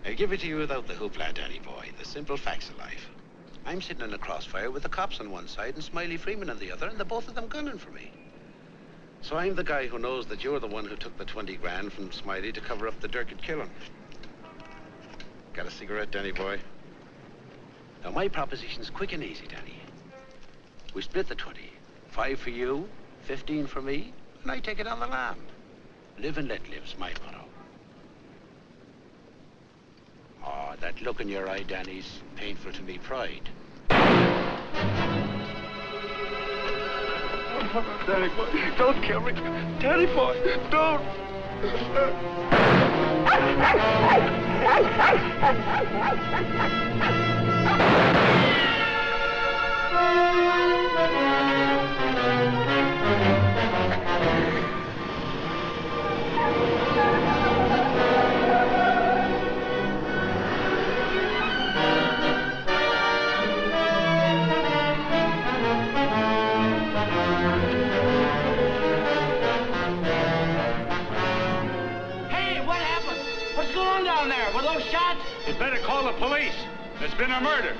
I give it to you without the hoopla, Danny boy. The simple facts of life. I'm sitting in a crossfire with the cops on one side and Smiley Freeman on the other, and the both of them gunning for me. So I'm the guy who knows that you're the one who took the 20 grand from Smiley to cover up the Durkett killing. Got a cigarette, Danny boy? Now, my proposition's quick and easy, Danny. We split the 20. 5 for you, 15 for me, and I take it on the lam. Live and let live's my motto. Oh, that look in your eye, Danny's painful to me pride. Danny boy, don't kill me. Danny boy, don't. Were those shots? You'd better call the police. There's been a murder.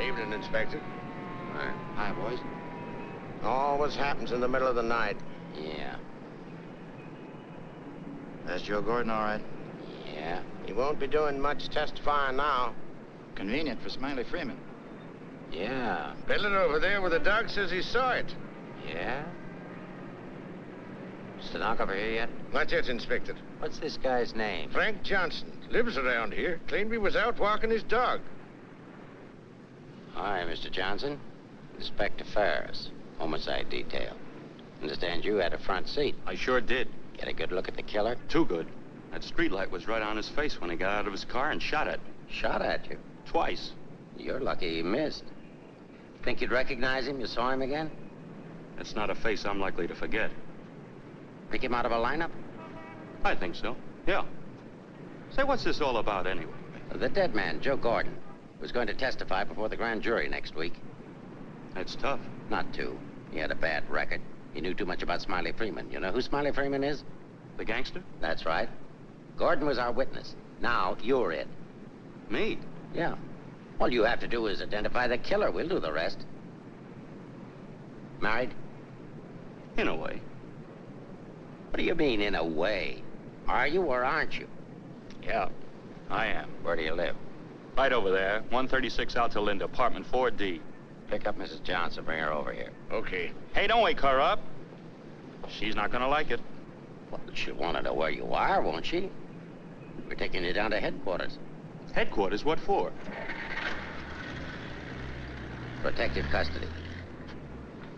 Evening, Inspector. Hi, boys. Always happens in the middle of the night. Yeah. That's Joe Gordon, all right? Yeah. He won't be doing much testifying now. Convenient for Smiley Freeman. Yeah. Peddler over there with the dog says he saw it. Yeah? Stenographer here yet? Not yet, Inspector. What's this guy's name? Frank Johnson. Lives around here. Claimed he was out walking his dog. Hi, Mr. Johnson. Inspector Ferris. Homicide detail. Understand you had a front seat. I sure did. Get a good look at the killer? Too good. That streetlight was right on his face when he got out of his car and shot at me. Shot at you? Twice. You're lucky he missed. Think you'd recognize him? You saw him again? That's not a face I'm likely to forget. Pick him out of a lineup? I think so, yeah. Say, what's this all about anyway? The dead man, Joe Gordon, was going to testify before the grand jury next week. That's tough. Not too. He had a bad record. He knew too much about Smiley Freeman. You know who Smiley Freeman is? The gangster? That's right. Gordon was our witness. Now, you're it. Me? Yeah. All you have to do is identify the killer. We'll do the rest. Married? In a way. What do you mean, in a way? Are you or aren't you? Yeah, I am. Where do you live? Right over there, 136 Alta Linda, apartment 4D. Pick up Mrs. Johnson. Bring her over here. Okay. Hey, don't wake her up. She's not gonna like it. Well, she'll want to know where you are, won't she? We're taking you down to headquarters. Headquarters? What for? Protective custody.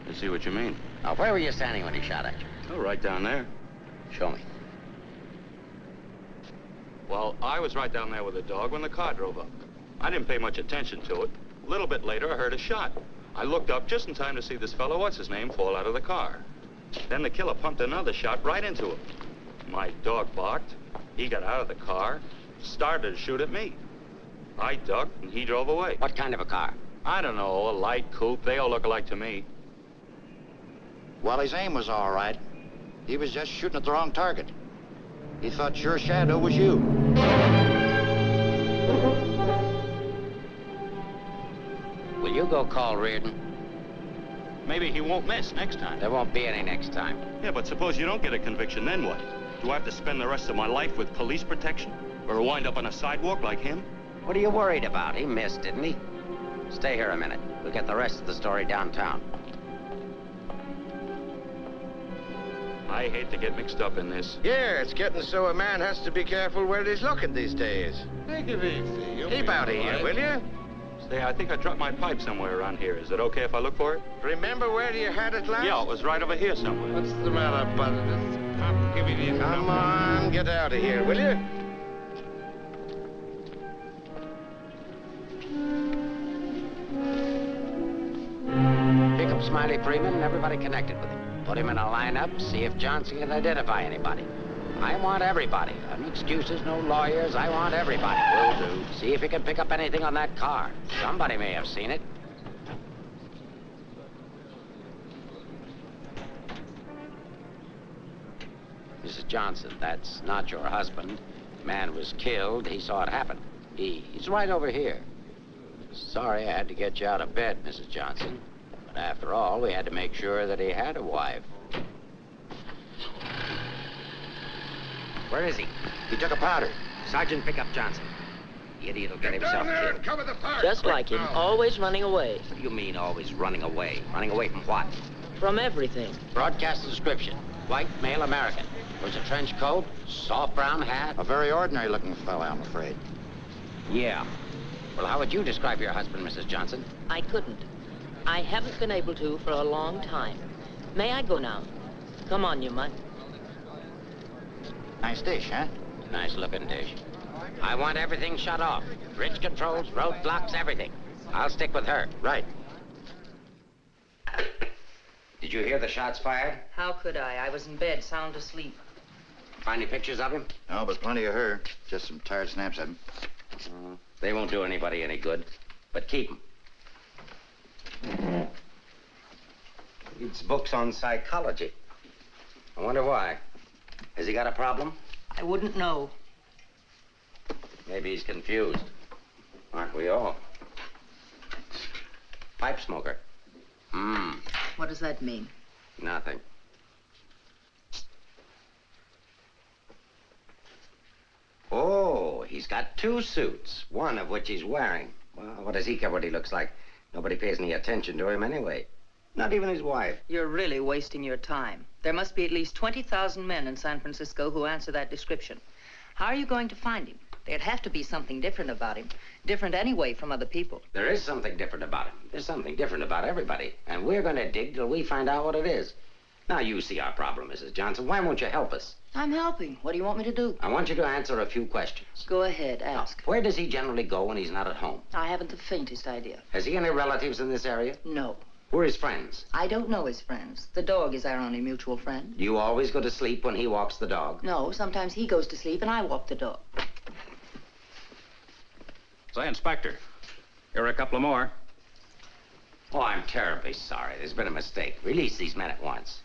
I see what you mean. Now, where were you standing when he shot at you? Oh, right down there. Show me. Well, I was right down there with the dog when the car drove up. I didn't pay much attention to it. A little bit later, I heard a shot. I looked up just in time to see this fellow, what's-his-name, fall out of the car. Then the killer pumped another shot right into him. My dog barked. He got out of the car, started to shoot at me. I ducked, and he drove away. What kind of a car? I don't know, a light coupe. They all look alike to me. Well, his aim was all right. He was just shooting at the wrong target. He thought your shadow was you. Will you go call Reardon? Maybe he won't miss next time. There won't be any next time. Yeah, but suppose you don't get a conviction, then what? Do I have to spend the rest of my life with police protection? Or wind up on a sidewalk like him? What are you worried about? He missed, didn't he? Stay here a minute. We'll get the rest of the story downtown. I hate to get mixed up in this. Yeah, it's getting so a man has to be careful where he's looking these days. Take it easy. Keep out of here, will you? Say, I think I dropped my pipe somewhere around here. Is it okay if I look for it? Remember where you had it last? Yeah, it was right over here somewhere. What's the matter, buddy? This cop giving you Come on, get out of here, will you? Pick up Smiley Freeman and everybody connected with him. Put him in a lineup, see if Johnson can identify anybody. I want everybody. No excuses, no lawyers. I want everybody. Will do. See if you can pick up anything on that car. Somebody may have seen it. Mrs. Johnson, that's not your husband. The man was killed. He saw it happen. He's right over here. Sorry I had to get you out of bed, Mrs. Johnson. But after all, we had to make sure that he had a wife. Where is he? He took a powder. Sergeant, pick up Johnson. The idiot will get himself killed. Cover the fire. Just like him, always running away. What do you mean, always running away? Running away from what? From everything. Broadcast description. White, male American. Wears a trench coat, soft brown hat. A very ordinary-looking fellow, I'm afraid. Yeah. Well, how would you describe your husband, Mrs. Johnson? I couldn't. I haven't been able to for a long time. May I go now? Come on, you mutt. Nice dish, huh? Nice-looking dish. I want everything shut off. Bridge controls, roadblocks, everything. I'll stick with her. Right. Did you hear the shots fired? How could I? I was in bed, sound asleep. Find any pictures of him? No, but plenty of her. Just some tired snaps of him. They won't do anybody any good, but keep them. Reads books on psychology. I wonder why. Has he got a problem? I wouldn't know. Maybe he's confused. Aren't we all? Pipe smoker. What does that mean? Nothing. Oh, he's got 2 suits, one of which he's wearing. Well, what does he care what he looks like? Nobody pays any attention to him anyway. Not even his wife. You're really wasting your time. There must be at least 20,000 men in San Francisco who answer that description. How are you going to find him? There'd have to be something different about him. Different anyway from other people. There is something different about him. There's something different about everybody. And we're going to dig till we find out what it is. Now, you see our problem, Mrs. Johnson. Why won't you help us? I'm helping. What do you want me to do? I want you to answer a few questions. Go ahead, ask. Where does he generally go when he's not at home? I haven't the faintest idea. Has he any relatives in this area? No. Who are his friends? I don't know his friends. The dog is our only mutual friend. Do you always go to sleep when he walks the dog? No, sometimes he goes to sleep and I walk the dog. Say, Inspector, here are a couple of more. Oh, I'm terribly sorry. There's been a mistake. Release these men at once.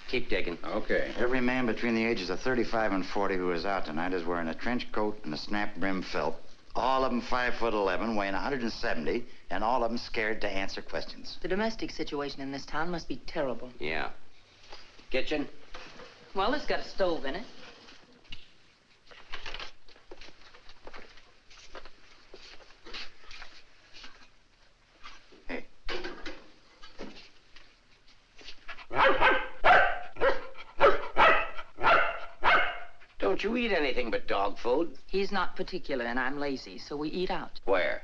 Keep digging. Okay. Every man between the ages of 35 and 40 who is out tonight is wearing a trench coat and a snap-brim felt. All of them 5'11", weighing 170, and all of them scared to answer questions. The domestic situation in this town must be terrible. Yeah. Kitchen? Well, it's got a stove in it. Hey. Don't you eat anything but dog food? He's not particular and I'm lazy, so we eat out. Where?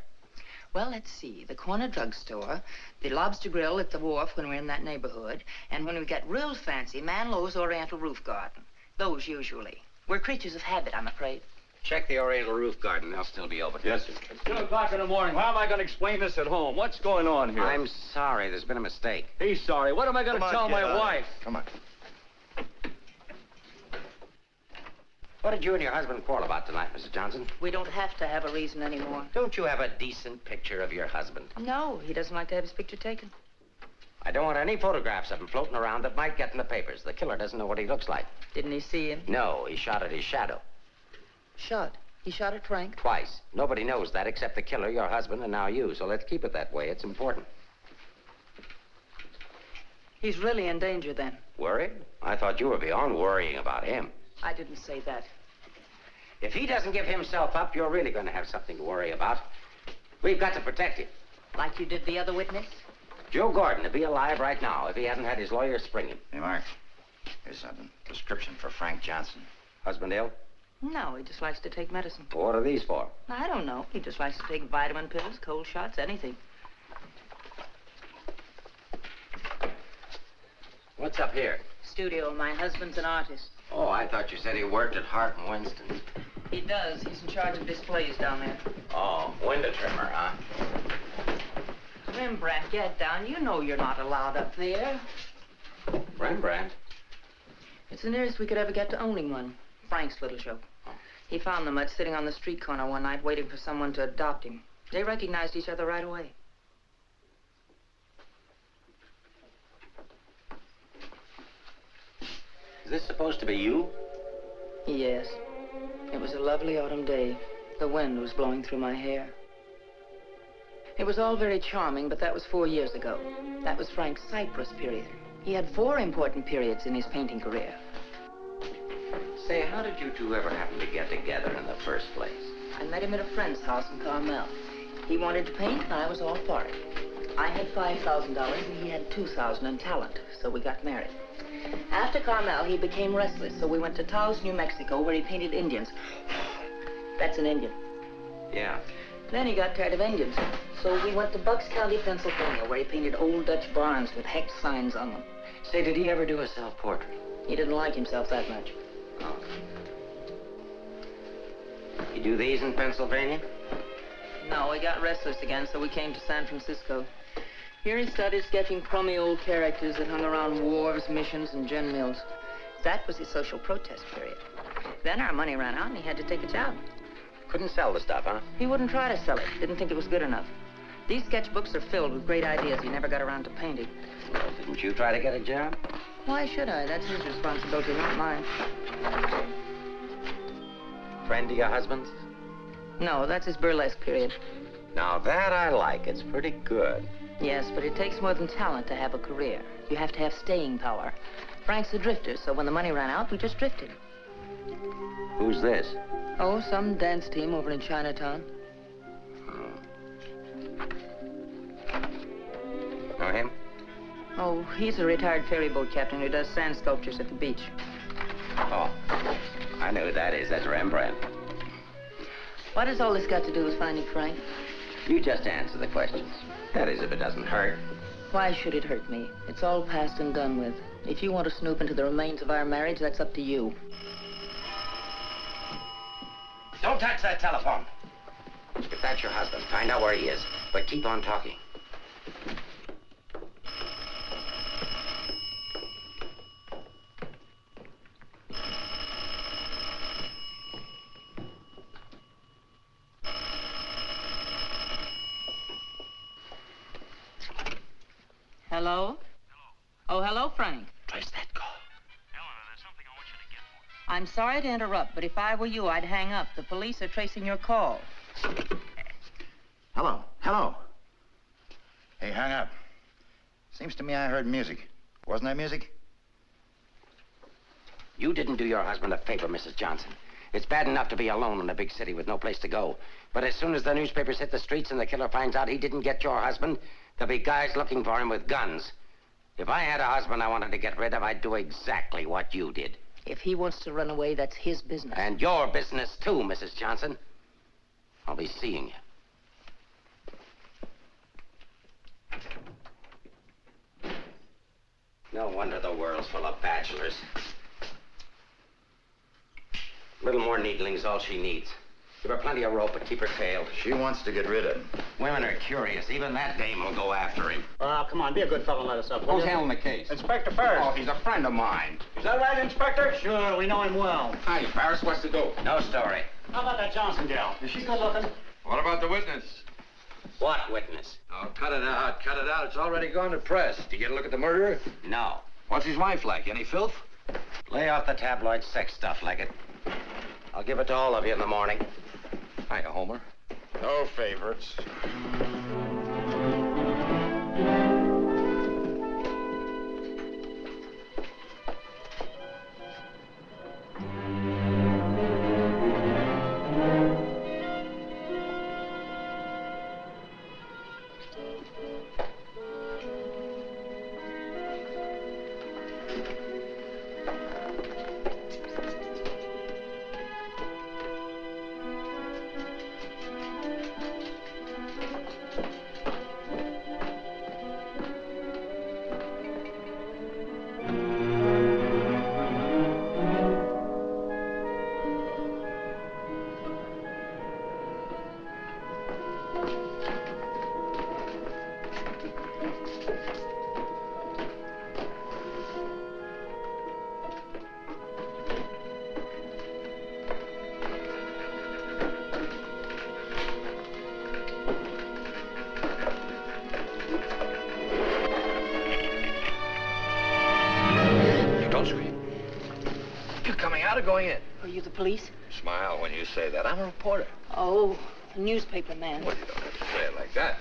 Well, let's see. The corner drugstore, the lobster grill at the wharf when we're in that neighborhood, and when we get real fancy, Manlow's Oriental Roof Garden. Those usually. We're creatures of habit, I'm afraid. Check the Oriental Roof Garden. They'll still be open. Yes, sir. It's 2 o'clock in the morning. How am I going to explain this at home? What's going on here? I'm sorry. There's been a mistake. He's sorry. What am I going to tell my wife? Come on. What did you and your husband quarrel about tonight, Mrs. Johnson? We don't have to have a reason anymore. Don't you have a decent picture of your husband? No, he doesn't like to have his picture taken. I don't want any photographs of him floating around that might get in the papers. The killer doesn't know what he looks like. Didn't he see him? No, he shot at his shadow. Shot. He shot at Frank? Twice. Nobody knows that except the killer, your husband, and now you. So let's keep it that way. It's important. He's really in danger then. Worried? I thought you were beyond worrying about him. I didn't say that. If he doesn't give himself up, you're really going to have something to worry about. We've got to protect him. Like you did the other witness? Joe Gordon would be alive right now if he hadn't had his lawyer spring him. Hey, Mark. Here's something. Prescription for Frank Johnson. Husband ill? No, he just likes to take medicine. What are these for? I don't know. He just likes to take vitamin pills, cold shots, anything. What's up here? Studio. My husband's an artist. Oh, I thought you said he worked at Hart and Winston's. He does. He's in charge of displays down there. Oh, window trimmer, huh? Rembrandt, get down. You know you're not allowed up there. Rembrandt? It's the nearest we could ever get to owning one. Frank's little show. He found the mutt sitting on the street corner one night waiting for someone to adopt him. They recognized each other right away. Is this supposed to be you? Yes. It was a lovely autumn day. The wind was blowing through my hair. It was all very charming, but that was 4 years ago. That was Frank's Cyprus period. He had 4 important periods in his painting career. Say, how did you two ever happen to get together in the first place? I met him at a friend's house in Carmel. He wanted to paint, and I was all for it. I had $5,000, and he had $2,000 in talent, so we got married. After Carmel, he became restless, so we went to Taos, New Mexico, where he painted Indians. That's an Indian. Yeah. Then he got tired of Indians, so we went to Bucks County, Pennsylvania, where he painted old Dutch barns with hex signs on them. Say, did he ever do a self-portrait? He didn't like himself that much. Oh. You do these in Pennsylvania? No, he got restless again, so we came to San Francisco. Here he started sketching crummy old characters that hung around wharves, missions, and gin mills. That was his social protest period. Then our money ran out, and he had to take a job. Couldn't sell the stuff, huh? He wouldn't try to sell it. Didn't think it was good enough. These sketchbooks are filled with great ideas he never got around to painting. Well, didn't you try to get a job? Why should I? That's his responsibility, not mine. Friend of your husband's? No, that's his burlesque period. Now that I like. It's pretty good. Yes, but it takes more than talent to have a career. You have to have staying power. Frank's a drifter, so when the money ran out, we just drifted. Who's this? Oh, some dance team over in Chinatown. Know him? Oh, he's a retired ferry boat captain who does sand sculptures at the beach. Oh, I know who that is. That's Rembrandt. What has all this got to do with finding Frank? You just answer the questions. That is, if it doesn't hurt. Why should it hurt me? It's all past and done with. If you want to snoop into the remains of our marriage, that's up to you. Don't touch that telephone. If that's your husband, find out where he is. But keep on talking. Hello? Oh, hello, Frank. Trace that call. Eleanor, there's something I want you to get for me. I'm sorry to interrupt, but if I were you, I'd hang up. The police are tracing your call. Hello, hello. Hey, hang up. Seems to me I heard music. Wasn't that music? You didn't do your husband a favor, Mrs. Johnson. It's bad enough to be alone in a big city with no place to go. But as soon as the newspapers hit the streets and the killer finds out he didn't get your husband, there'll be guys looking for him with guns. If I had a husband I wanted to get rid of, I'd do exactly what you did. If he wants to run away, that's his business. And your business, too, Mrs. Johnson. I'll be seeing you. No wonder the world's full of bachelors. A little more needling's all she needs. Give her plenty of rope, but keep her tailed. She wants to get rid of him. Women are curious. Even that dame will go after him. Come on, be a good fellow and let us up. Who's handling the case? Inspector Ferris. Oh, he's a friend of mine. Is that right, Inspector? Sure, we know him well. Hi, Ferris. What's the dope? No story. How about that Johnson gal? Is she good looking? What about the witness? What witness? Oh, cut it out, cut it out. It's already gone to press. Did you get a look at the murderer? No. What's his wife like? Any filth? Lay off the tabloid sex stuff, Leggett. I'll give it to all of you in the morning. Hiya, Homer. No favorites. going in. Are you the police? Smile when you say that. I'm a reporter. Oh, a newspaper man. Well, you don't have to say it like that.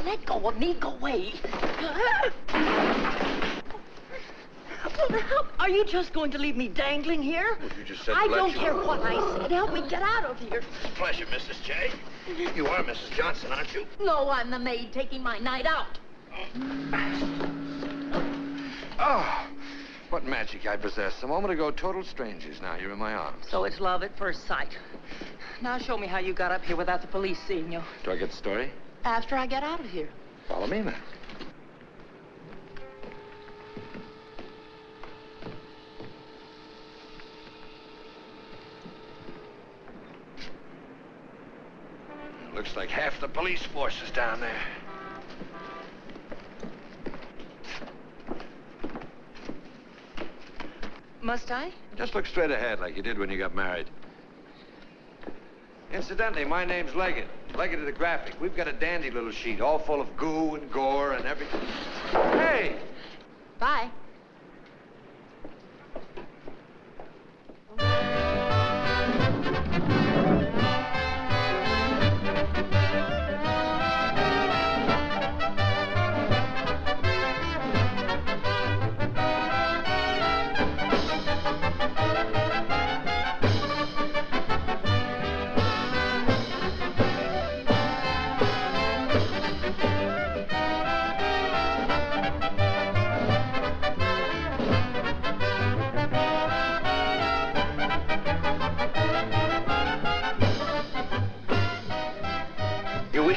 Let go of me. Go away. Are you just going to leave me dangling here? Well, you just said I to let don't you... care what I said. Help me get out of here. It's a pleasure, Mrs. J. You are Mrs. Johnson, aren't you? No, I'm the maid taking my night out. Oh, what magic I possess. A moment ago, total strangers. Now you're in my arms. So it's love at first sight. Now show me how you got up here without the police seeing you. Do I get the story? After I get out of here. Follow me, then. Looks like half the police force is down there. Must I? Just look straight ahead like you did when you got married. Incidentally, my name's Leggett. Leggett of the Graphic. We've got a dandy little sheet, all full of goo and gore and everything. Hey! Bye.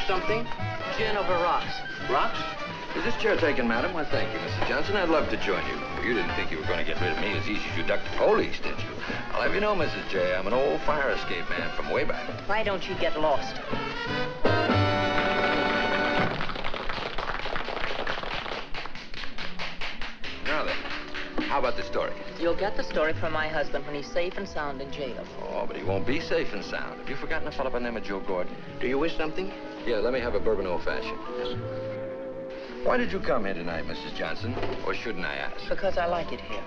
Something? Gin over rocks. Rocks? Is this chair taken, madam? Why, thank you, Mrs. Johnson. I'd love to join you. You didn't think you were going to get rid of me as easy as you ducked the police, did you? I'll have you know, Mrs. J, I'm an old fire escape man from way back. Why don't you get lost? Now then, how about the story? You'll get the story from my husband when he's safe and sound in jail. Oh, but he won't be safe and sound. Have you forgotten a fellow by the name of Joe Gordon? Do you wish something? Yeah, let me have a bourbon old-fashioned. Why did you come here tonight, Mrs. Johnson? Or shouldn't I ask? Because I like it here.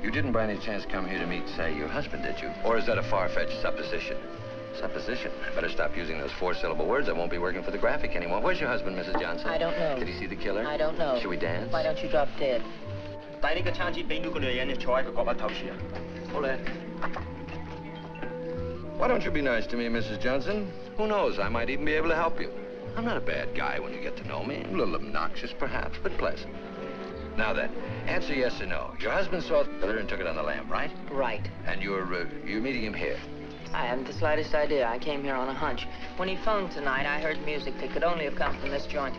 You didn't by any chance come here to meet, say, your husband, did you? Or is that a far-fetched supposition? Supposition? I better stop using those four-syllable words. I won't be working for the Graphic anymore. Where's your husband, Mrs. Johnson? I don't know. Did he see the killer? I don't know. Should we dance? Why don't you drop dead? Why don't you be nice to me, Mrs. Johnson? Who knows, I might even be able to help you. I'm not a bad guy when you get to know me. A little obnoxious, perhaps, but pleasant. Now then, answer yes or no. Your husband saw the killer and took it on the lam, right? Right. And you're meeting him here? I haven't the slightest idea. I came here on a hunch. When he phoned tonight, I heard music that could only have come from this joint.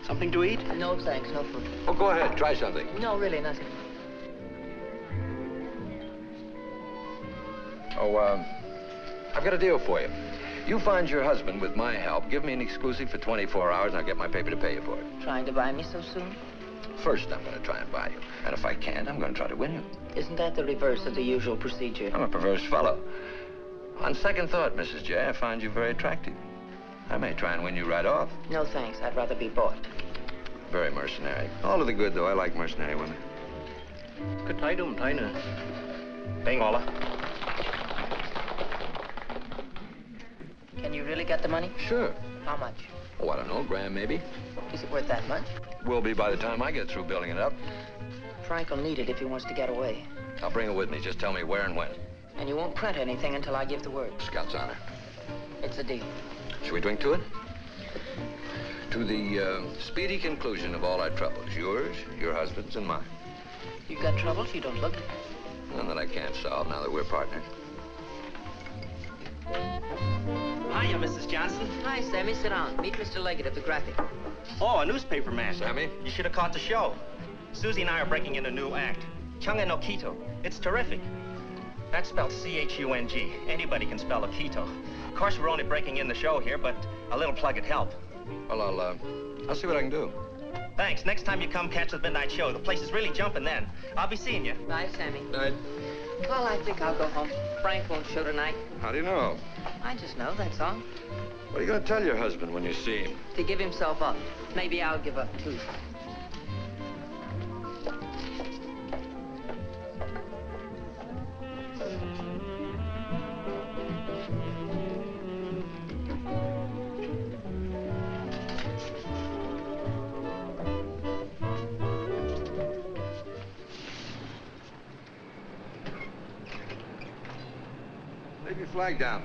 Something to eat? No, thanks. No food. Oh, go ahead. Try something. No, really, nothing. Oh, I've got a deal for you. You find your husband with my help. Give me an exclusive for 24 hours, and I'll get my paper to pay you for it. Trying to buy me so soon? First, I'm going to try and buy you. And if I can't, I'm going to try to win you. Isn't that the reverse of the usual procedure? I'm a perverse fellow. On second thought, Mrs. J, I find you very attractive. I may try and win you right off. No, thanks. I'd rather be bought. Very mercenary. All of the good, though. I like mercenary women. Can you really get the money? Sure. How much? Oh, I don't know, grand maybe. Is it worth that much? Will be by the time I get through building it up. Frank will need it if he wants to get away. I'll bring it with me. Just tell me where and when. And you won't print anything until I give the word. Scout's honor. It's a deal. Should we drink to it? To the speedy conclusion of all our troubles. Yours, your husband's, and mine. You've got troubles? You don't look it. None that I can't solve now that we're partners. Hiya, Mrs. Johnson. Hi, Sammy. Sit down. Meet Mr. Leggett of the Graphic. Oh, a newspaper man. Sammy? You should have caught the show. Susie and I are breaking in a new act. Chunga no Quito. It's terrific. That's spelled C-H-U-N-G. Anybody can spell Quito. Of course, we're only breaking in the show here, but a little plug would help. Well, I'll see what I can do. Thanks. Next time you come catch the midnight show, the place is really jumping then. I'll be seeing you. Bye, Sammy. Night. Well, I think I'll go home. Frank won't show tonight. How do you know? I just know, that's all. What are you going to tell your husband when you see him? To give himself up. Maybe I'll give up, too. Leave your flag down.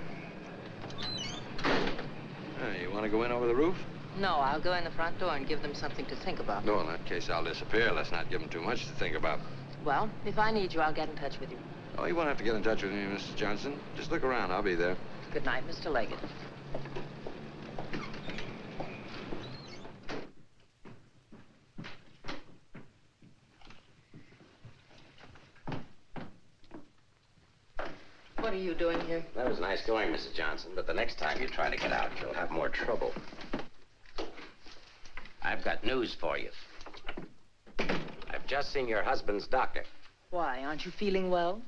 You want to go in over the roof? No, I'll go in the front door and give them something to think about. No, in that case, I'll disappear. Let's not give them too much to think about. Well, if I need you, I'll get in touch with you. Oh, you won't have to get in touch with me, Mrs. Johnson. Just look around. I'll be there. Good night, Mr. Leggett. What are you doing here? That was nice going, Mrs. Johnson, but the next time you try to get out, you'll have more trouble. I've got news for you. I've just seen your husband's doctor. Why, aren't you feeling well?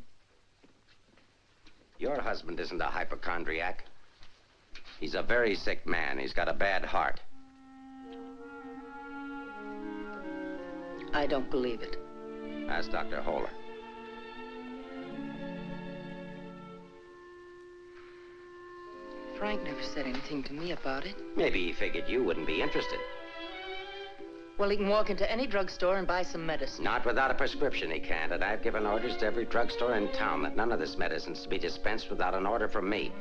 Your husband isn't a hypochondriac. He's a very sick man. He's got a bad heart. I don't believe it. Ask Dr. Holler. Frank never said anything to me about it. Maybe he figured you wouldn't be interested. Well, he can walk into any drugstore and buy some medicine. Not without a prescription, he can't. And I've given orders to every drugstore in town that none of this medicine's to be dispensed without an order from me.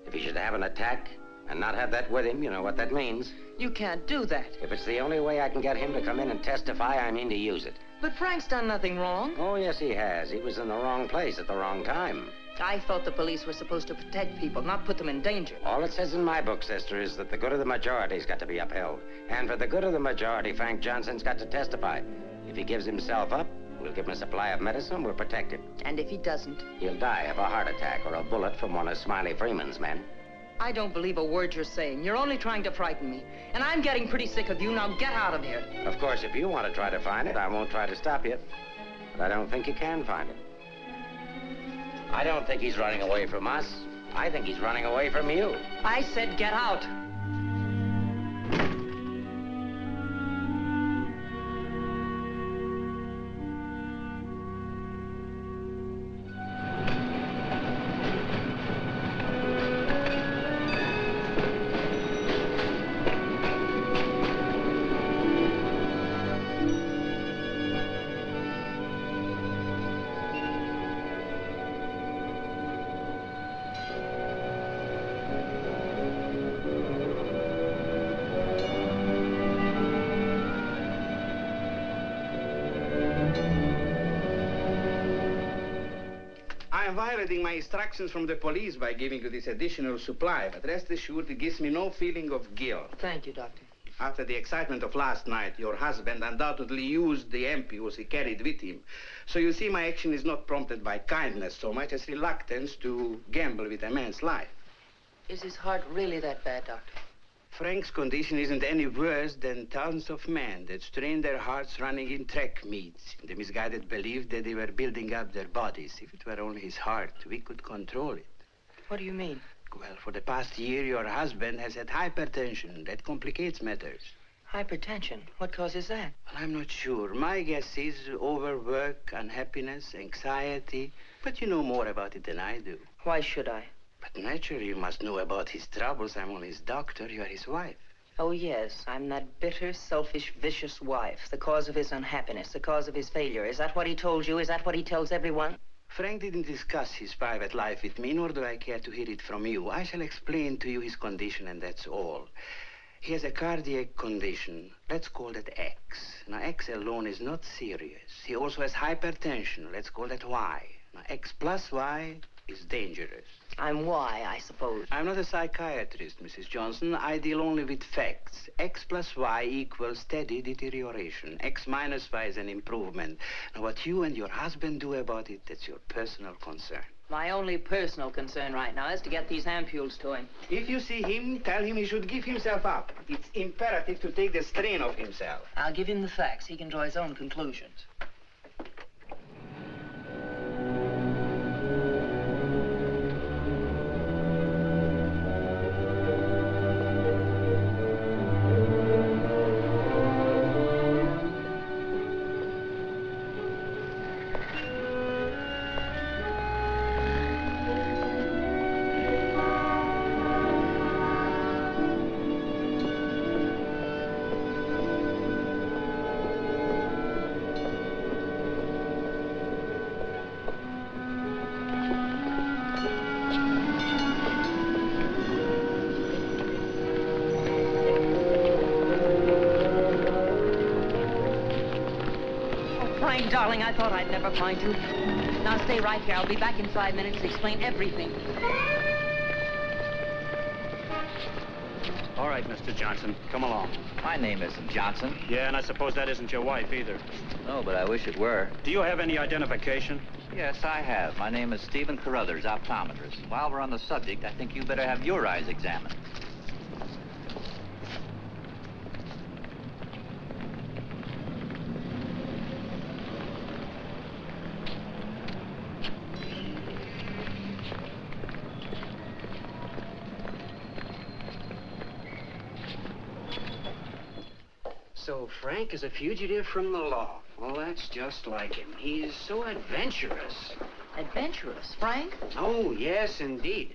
If he should have an attack and not have that with him, you know what that means. You can't do that. If it's the only way I can get him to come in and testify, I mean to use it. But Frank's done nothing wrong. Oh, yes, he has. He was in the wrong place at the wrong time. I thought the police were supposed to protect people, not put them in danger. All it says in my book, sister, is that the good of the majority's got to be upheld. And for the good of the majority, Frank Johnson's got to testify. If he gives himself up, we'll give him a supply of medicine, we'll protect him. And if he doesn't? He'll die of a heart attack or a bullet from one of Smiley Freeman's men. I don't believe a word you're saying. You're only trying to frighten me. And I'm getting pretty sick of you. Now get out of here. Of course, if you want to try to find it, I won't try to stop you. But I don't think you can find it. I don't think he's running away from us. I think he's running away from you. I said get out. I'm violating my instructions from the police by giving you this additional supply, but rest assured it gives me no feeling of guilt. Thank you, Doctor. After the excitement of last night, your husband undoubtedly used the ampules he carried with him. So you see, my action is not prompted by kindness so much as reluctance to gamble with a man's life. Is his heart really that bad, Doctor? Frank's condition isn't any worse than thousands of men that strain their hearts running in track meets in the misguided belief that they were building up their bodies. If it were only his heart, we could control it. What do you mean? Well, for the past year, your husband has had hypertension. That complicates matters. Hypertension? What causes that? Well, I'm not sure. My guess is overwork, unhappiness, anxiety. But you know more about it than I do. Why should I? But naturally, you must know about his troubles. I'm only his doctor. You are his wife. Oh, yes. I'm that bitter, selfish, vicious wife. The cause of his unhappiness, the cause of his failure. Is that what he told you? Is that what he tells everyone? Frank didn't discuss his private life with me, nor do I care to hear it from you. I shall explain to you his condition, and that's all. He has a cardiac condition. Let's call that X. Now, X alone is not serious. He also has hypertension. Let's call that Y. Now, X plus Y is dangerous. I'm Y, I suppose. I'm not a psychiatrist, Mrs. Johnson. I deal only with facts. X plus Y equals steady deterioration. X minus Y is an improvement. Now, what you and your husband do about it, that's your personal concern. My only personal concern right now is to get these ampules to him. If you see him, tell him he should give himself up. It's imperative to take the strain off himself. I'll give him the facts. He can draw his own conclusions. darling, I thought I'd never find you. Now stay right here. I'll be back in 5 minutes to explain everything. All right, Mr. Johnson, come along. My name isn't Johnson. Yeah, and I suppose that isn't your wife either. No, but I wish it were. Do you have any identification? Yes, I have. My name is Stephen Carruthers, optometrist. While we're on the subject, I think you better have your eyes examined. So Frank is a fugitive from the law. Well, that's just like him. He's so adventurous. Adventurous, Frank? Oh, yes, indeed.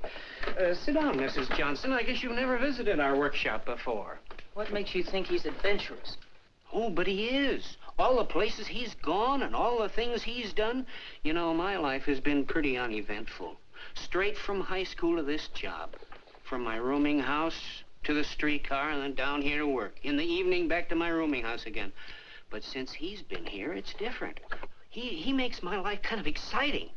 Sit down, Mrs. Johnson. I guess you've never visited our workshop before. What makes you think he's adventurous? Oh, but he is. All the places he's gone and all the things he's done. You know, my life has been pretty uneventful. Straight from high school to this job. From my rooming house to the streetcar and then down here to work. In the evening, back to my rooming house again. But since he's been here, it's different. He makes my life kind of exciting.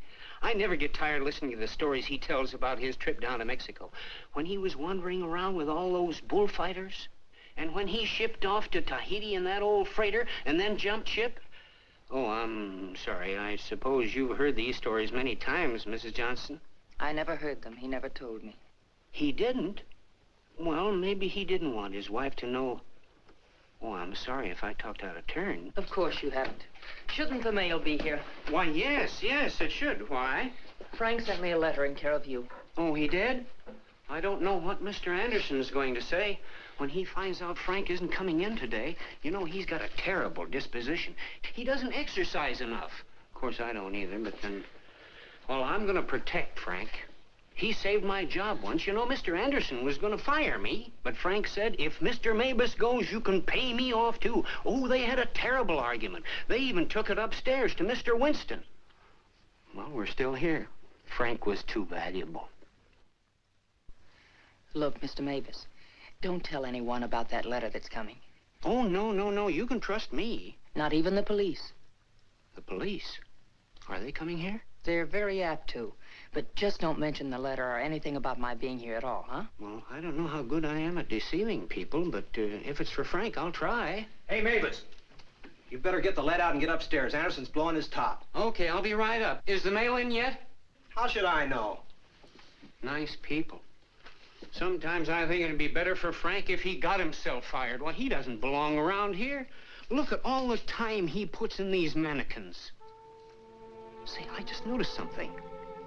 I never get tired listening to the stories he tells about his trip down to Mexico. When he was wandering around with all those bullfighters. And when he shipped off to Tahiti in that old freighter and then jumped ship. Oh, I'm sorry. I suppose you've heard these stories many times, Mrs. Johnson. I never heard them. He never told me. He didn't? Well, maybe he didn't want his wife to know. Oh, I'm sorry if I talked out of turn. Of course you haven't. Shouldn't the mail be here? Why, yes, it should. Why? Frank sent me a letter in care of you. Oh, he did? I don't know what Mr. Anderson's going to say. When he finds out Frank isn't coming in today, you know, he's got a terrible disposition. He doesn't exercise enough. Of course, I don't either, but then... Well, I'm going to protect Frank. He saved my job once. You know, Mr. Anderson was going to fire me. But Frank said, if Mr. Mavis goes, you can pay me off, too. Oh, they had a terrible argument. They even took it upstairs to Mr. Winston. Well, we're still here. Frank was too valuable. Look, Mr. Mavis, don't tell anyone about that letter that's coming. Oh, no. You can trust me. Not even the police. The police? Are they coming here? They're very apt to. But just don't mention the letter or anything about my being here at all, huh? Well, I don't know how good I am at deceiving people, but if it's for Frank, I'll try. Hey, Mavis. You better get the lead out and get upstairs. Anderson's blowing his top. Okay, I'll be right up. Is the mail in yet? How should I know? Nice people. Sometimes I think it'd be better for Frank if he got himself fired. Well, he doesn't belong around here. Look at all the time he puts in these mannequins. Say, I just noticed something.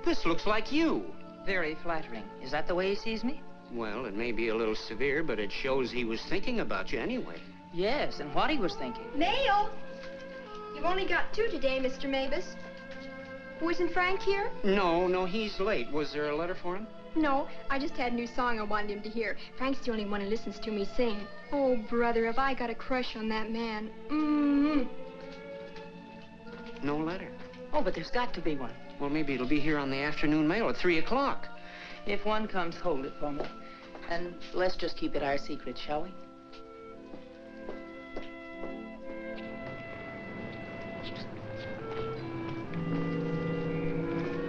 This looks like you. Very flattering. Is that the way he sees me? Well, it may be a little severe, but it shows he was thinking about you anyway. Yes, and what he was thinking. Mail! You've only got 2 today, Mr. Mavis. Wasn't Frank here? No, he's late. Was there a letter for him? No, I just had a new song I wanted him to hear. Frank's the only one who listens to me sing. Oh, brother, have I got a crush on that man. No letter. Oh, but there's got to be one. Well, maybe it'll be here on the afternoon mail at 3 o'clock. If one comes, hold it for me. And let's just keep it our secret, shall we?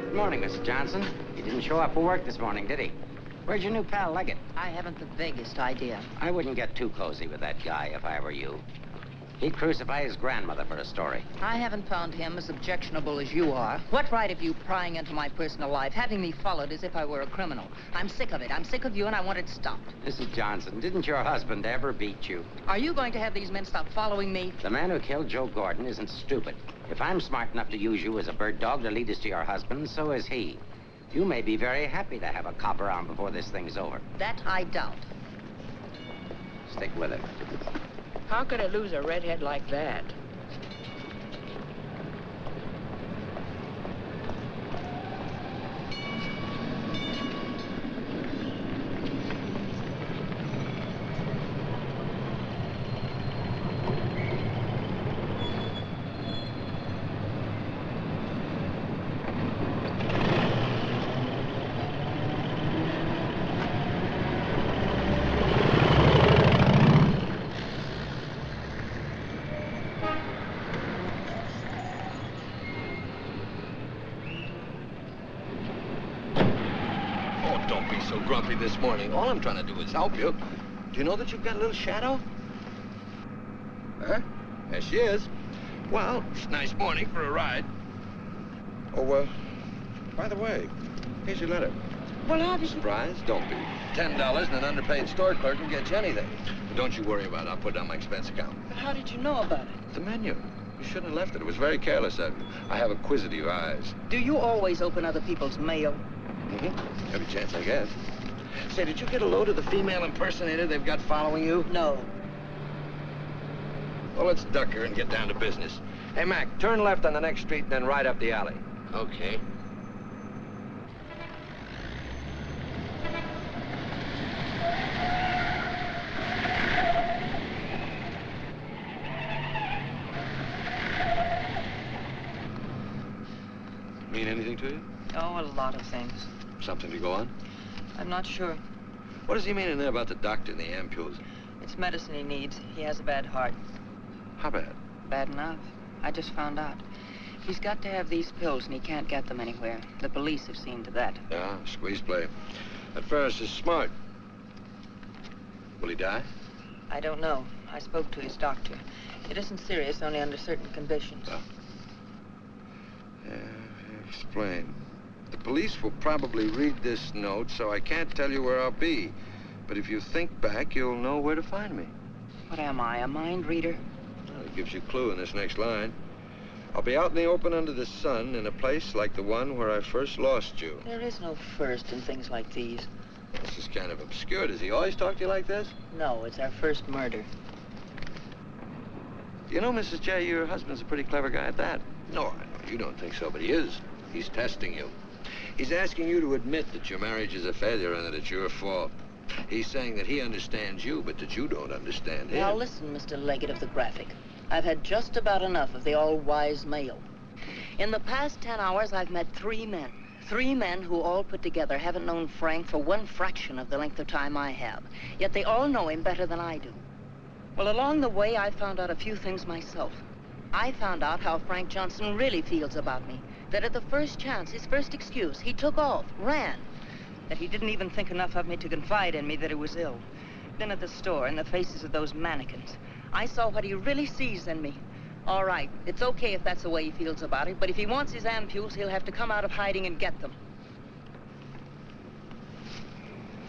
Good morning, Mr. Johnson. He didn't show up for work this morning, did he? Where's your new pal, Leggett? I haven't the vaguest idea. I wouldn't get too cozy with that guy if I were you. He'd crucify his grandmother for a story. I haven't found him as objectionable as you are. What right have you prying into my personal life, having me followed as if I were a criminal? I'm sick of it. I'm sick of you, and I want it stopped. Mrs. Johnson, didn't your husband ever beat you? Are you going to have these men stop following me? The man who killed Joe Gordon isn't stupid. If I'm smart enough to use you as a bird dog to lead us to your husband, so is he. You may be very happy to have a cop around before this thing's over. That I doubt. Stick with it. How could I lose a redhead like that? so grumpy this morning. All I'm trying to do is help you. Do you know that you've got a little shadow? Huh? There she is. Well, it's a nice morning for a ride. Oh, by the way, here's your letter. Well, how did you... Surprise? Don't be. $10 and an underpaid store clerk will get you anything. But don't you worry about it. I'll put it on my expense account. But how did you know about it? The menu. You shouldn't have left it. It was very careless of you. I have acquisitive eyes. Do you always open other people's mail? Mm-hmm. Every chance I get. Say, did you get a load of the female impersonator they've got following you? No. Well, let's duck her and get down to business. Hey, Mac, turn left on the next street and then right up the alley. Okay. Mean anything to you? Oh, a lot of things. Something to go on? I'm not sure. What does he mean in there about the doctor and the ampules? It's medicine he needs. He has a bad heart. How bad? Bad enough. I just found out. He's got to have these pills, and he can't get them anywhere. The police have seen to that. Yeah, squeeze play. That Ferris is smart. Will he die? I don't know. I spoke to his doctor. It isn't serious, only under certain conditions. Oh. Yeah, explain. The police will probably read this note, so I can't tell you where I'll be. But if you think back, you'll know where to find me. What am I, a mind reader? Well, it gives you a clue in this next line. I'll be out in the open under the sun in a place like the one where I first lost you. There is no first in things like these. This is kind of obscure. Does he always talk to you like this? No, it's our first murder. You know, Mrs. J, your husband's a pretty clever guy at that. No, I know you don't think so, but he is. He's testing you. He's asking you to admit that your marriage is a failure and that it's your fault. He's saying that he understands you, but that you don't understand him. Now listen, Mr. Leggett of the Graphic. I've had just about enough of the all-wise male. In the past 10 hours, I've met 3 men. 3 men who all put together haven't known Frank for 1/fraction of the length of time I have. Yet they all know him better than I do. Well, along the way, I found out a few things myself. I found out how Frank Johnson really feels about me. That at the first chance, his first excuse, he took off, ran. That he didn't even think enough of me to confide in me that he was ill. Then at the store, in the faces of those mannequins, I saw what he really sees in me. All right, it's okay if that's the way he feels about it, but if he wants his ampules, he'll have to come out of hiding and get them.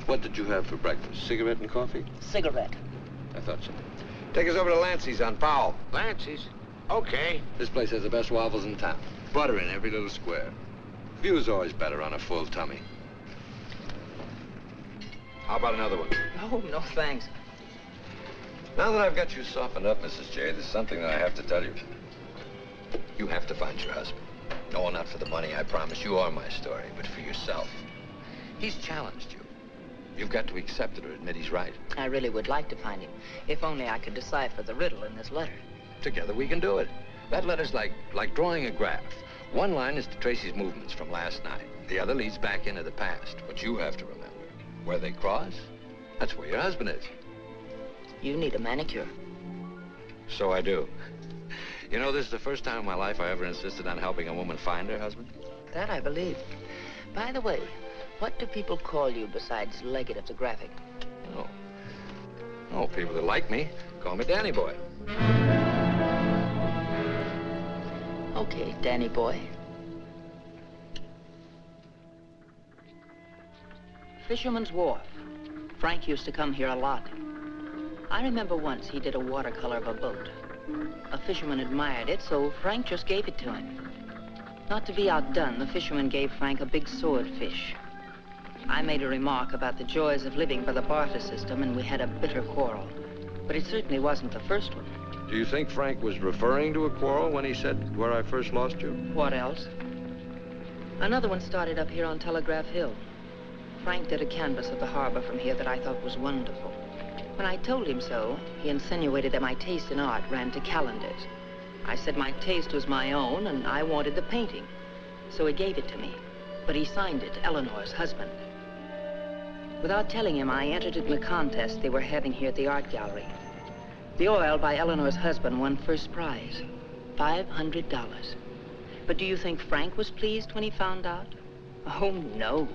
What did you have for breakfast? Cigarette and coffee? Cigarette. I thought so. Take us over to Lancey's on Powell. Lancey's? Okay. This place has the best waffles in town. Butter in every little square. View's always better on a full tummy. How about another one? Oh, no, thanks. Now that I've got you softened up, Mrs. J, there's something that I have to tell you. You have to find your husband. No, not for the money, I promise you, or my story, but for yourself. He's challenged you. You've got to accept it or admit he's right. I really would like to find him, if only I could decipher the riddle in this letter. Together we can do it. That letter's like drawing a graph. One line is to trace his movements from last night. The other leads back into the past. But you have to remember, where they cross, that's where your husband is. You need a manicure. So I do. You know, this is the first time in my life I ever insisted on helping a woman find her husband. That I believe. By the way, what do people call you besides Leggett of the Graphic? Oh, people that like me call me Danny Boy. Okay, Danny Boy. Fisherman's Wharf. Frank used to come here a lot. I remember once he did a watercolor of a boat. A fisherman admired it, so Frank just gave it to him. Not to be outdone, the fisherman gave Frank a big swordfish. I made a remark about the joys of living by the barter system, and we had a bitter quarrel. But it certainly wasn't the first one. Do you think Frank was referring to a quarrel when he said, where I first lost you? What else? Another one started up here on Telegraph Hill. Frank did a canvas of the harbor from here that I thought was wonderful. When I told him so, he insinuated that my taste in art ran to calendars. I said my taste was my own, and I wanted the painting. So he gave it to me. But he signed it, Eleanor's husband. Without telling him, I entered in the contest they were having here at the art gallery. The oil by Eleanor's husband won first prize, $500. But do you think Frank was pleased when he found out? Oh, no.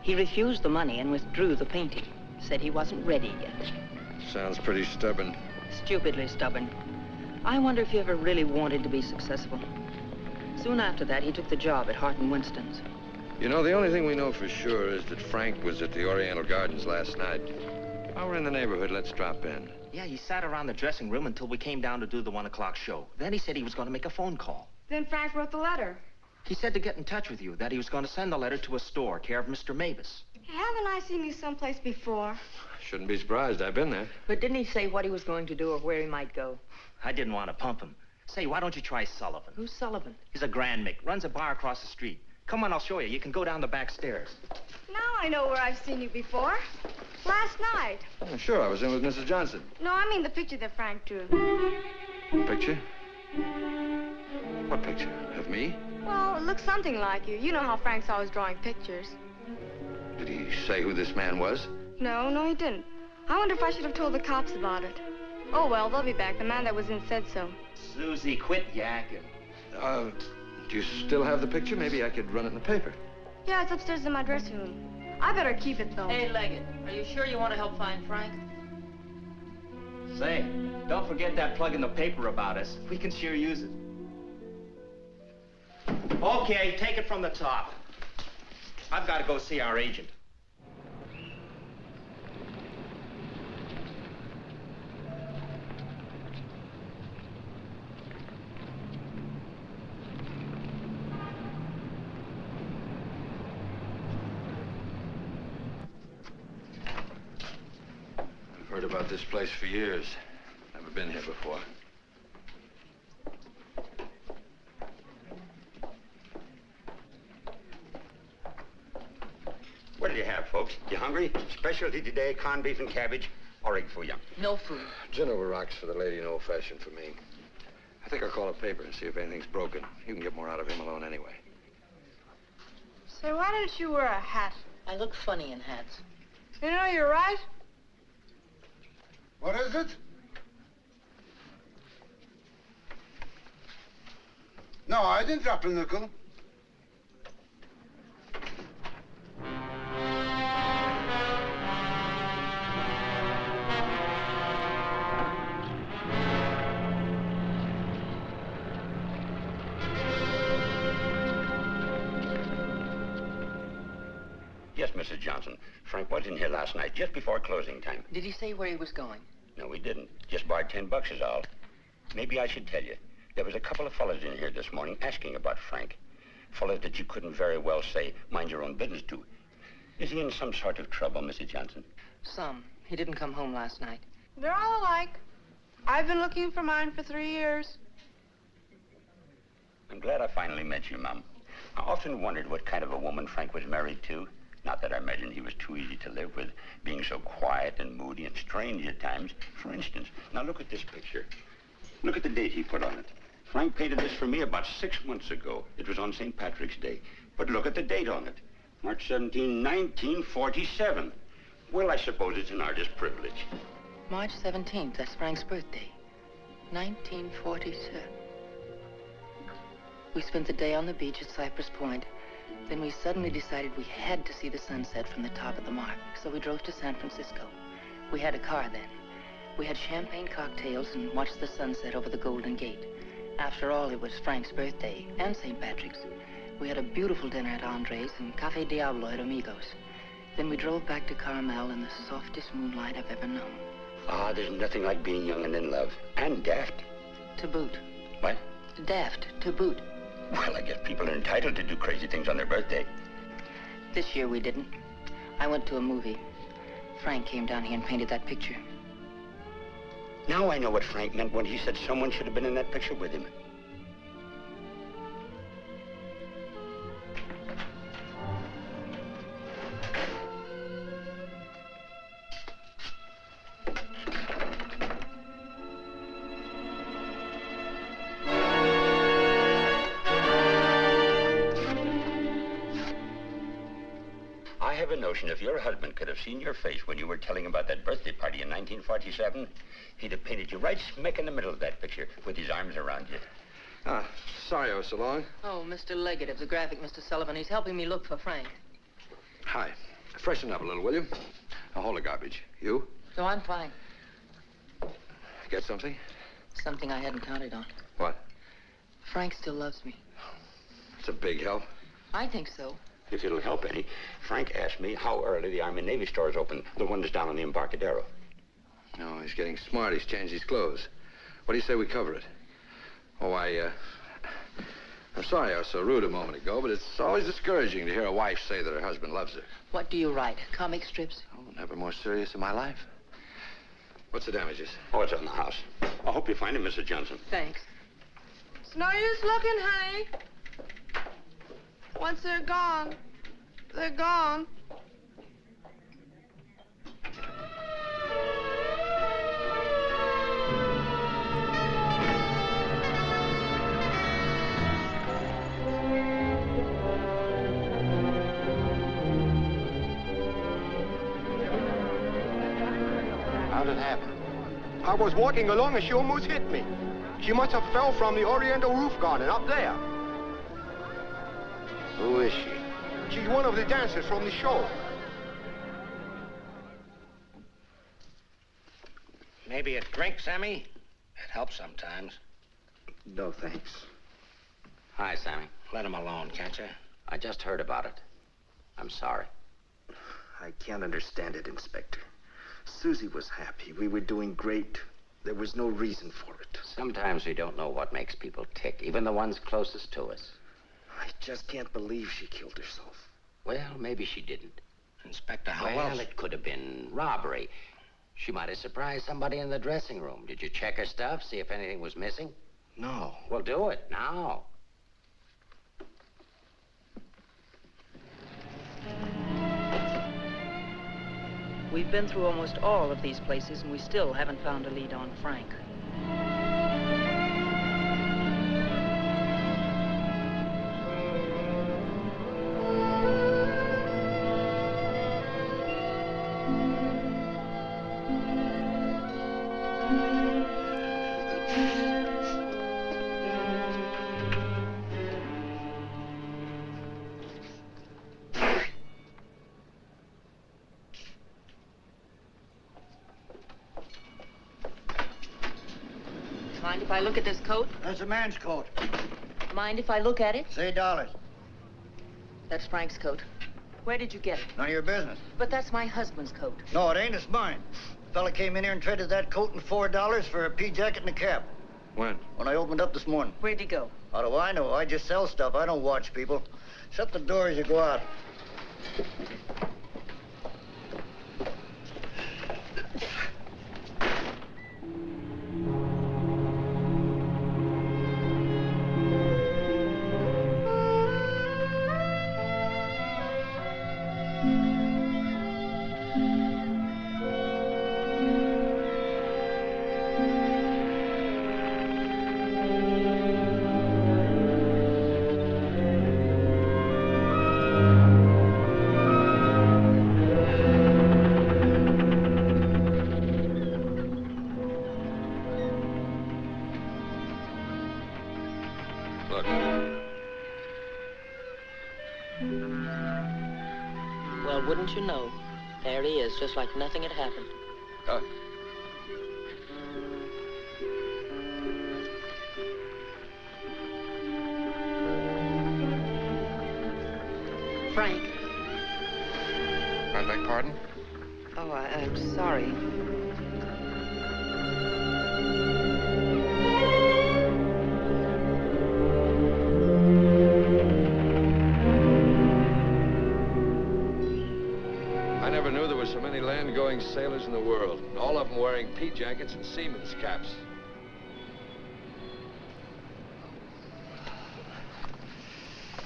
He refused the money and withdrew the painting. Said he wasn't ready yet. Sounds pretty stubborn. Stupidly stubborn. I wonder if he ever really wanted to be successful. Soon after that, he took the job at Hart & Winston's. You know, the only thing we know for sure is that Frank was at the Oriental Gardens last night. While we're in the neighborhood, let's drop in. Yeah, he sat around the dressing room until we came down to do the 1 o'clock show. Then he said he was going to make a phone call. Then Frank wrote the letter. He said to get in touch with you, that he was going to send the letter to a store, care of Mr. Mavis. Haven't I seen you someplace before? Shouldn't be surprised. I've been there. But didn't he say what he was going to do or where he might go? I didn't want to pump him. Say, why don't you try Sullivan? Who's Sullivan? He's a Grand Mick, runs a bar across the street. Come on, I'll show you. You can go down the back stairs. Now I know where I've seen you before. Last night. Oh, sure, I was in with Mrs. Johnson. No, I mean the picture that Frank drew. Picture? What picture? Of me? Well, it looks something like you. You know how Frank's always drawing pictures. Did he say who this man was? No, he didn't. I wonder if I should have told the cops about it. Oh, well, they'll be back. The man that was in said so. Susie, quit yakking. Do you still have the picture? Maybe I could run it in the paper. Yeah, it's upstairs in my dressing room. I better keep it, though. Hey, Leggett, are you sure you want to help find Frank? Say, don't forget that plug in the paper about us. We can sure use it. Okay, take it from the top. I've got to go see our agent. I've heard about this place for years. Never been here before. What do you have, folks? You hungry? Specialty today, corned beef and cabbage, or egg foo young? No food. Gin over rocks for the lady and old-fashioned for me. I think I'll call a paper and see if anything's broken. You can get more out of him alone anyway. Say, why don't you wear a hat? I look funny in hats. You know, you're right. What is it? No, I didn't drop a nickel. Yes, Mrs. Johnson. Frank was in here last night, just before closing time. Did he say where he was going? No, he didn't. Just borrowed $10 is all. Maybe I should tell you. There was a couple of fellas in here this morning asking about Frank. Fellas that you couldn't very well say, mind your own business to. Is he in some sort of trouble, Mrs. Johnson? Some. He didn't come home last night. They're all alike. I've been looking for mine for 3 years. I'm glad I finally met you, Mum. I often wondered what kind of a woman Frank was married to. Not that I imagined he was too easy to live with, being so quiet and moody and strange at times. For instance, now look at this picture. Look at the date he put on it. Frank painted this for me about 6 months ago. It was on St. Patrick's Day. But look at the date on it. March 17, 1947. Well, I suppose it's an artist's privilege. March 17th, that's Frank's birthday. 1947. We spent the day on the beach at Cypress Point. Then we suddenly decided we had to see the sunset from the top of the mark. So we drove to San Francisco. We had a car then. We had champagne cocktails and watched the sunset over the Golden Gate. After all, it was Frank's birthday and St. Patrick's. We had a beautiful dinner at Andre's and Cafe Diablo at Amigos. Then we drove back to Carmel in the softest moonlight I've ever known. Ah, there's nothing like being young and in love. And daft. To boot. What? Daft, to boot. Well, I guess people are entitled to do crazy things on their birthday. This year we didn't. I went to a movie. Frank came down here and painted that picture. Now I know what Frank meant when he said someone should have been in that picture with him. I have a notion if your husband could have seen your face when you were telling about that birthday party in 1947, he'd have painted you right smack in the middle of that picture with his arms around you. Sorry I was so long. Oh, Mr. Leggett of the graphic, Mr. Sullivan. He's helping me look for Frank. Hi. Freshen up a little, will you? Now, hold the garbage. You? No, I'm fine. Get something? Something I hadn't counted on. What? Frank still loves me. It's a big help. I think so. If it'll help any, Frank asked me how early the Army and Navy stores open, the one that's down on the Embarcadero. No, he's getting smart. He's changed his clothes. What do you say we cover it? Oh, I'm sorry I was so rude a moment ago, but it's always discouraging to hear a wife say that her husband loves her. What do you write? Comic strips? Oh, never more serious in my life. What's the damages? Oh, it's on the house. I hope you find him, Mrs. Johnson. Thanks. It's no use looking, honey. Once they're gone, they're gone. How'd it happen? I was walking along and she almost hit me. She must have fell from the Oriental roof garden up there. Who is she? She's one of the dancers from the show. Maybe a drink, Sammy? It helps sometimes. No, thanks. Hi, Sammy. Let him alone, can't you? I just heard about it. I'm sorry. I can't understand it, Inspector. Susie was happy. We were doing great. There was no reason for it. Sometimes we don't know what makes people tick, even the ones closest to us. I just can't believe she killed herself. Well, maybe she didn't. Inspector, how Well, else? it could have been robbery. She might have surprised somebody in the dressing room. Did you check her stuff, see if anything was missing? No. Well, do it now. We've been through almost all of these places, and we still haven't found a lead on Frank. Mind if I look at this coat? That's a man's coat. Mind if I look at it? Say $. That's Frank's coat. Where did you get it? None of your business. But that's my husband's coat. No, it ain't. It's mine. Fella came in here and traded that coat and $4 for a pea jacket and a cap. When? When I opened up this morning. Where'd he go? How do I know? I just sell stuff. I don't watch people. Shut the door as you go out. Well, wouldn't you know? There he is, just like nothing had happened. Frank. I beg pardon? Oh, I'm sorry. I never knew there were so many land-going sailors in the world. All of them wearing pea jackets and seamen's caps.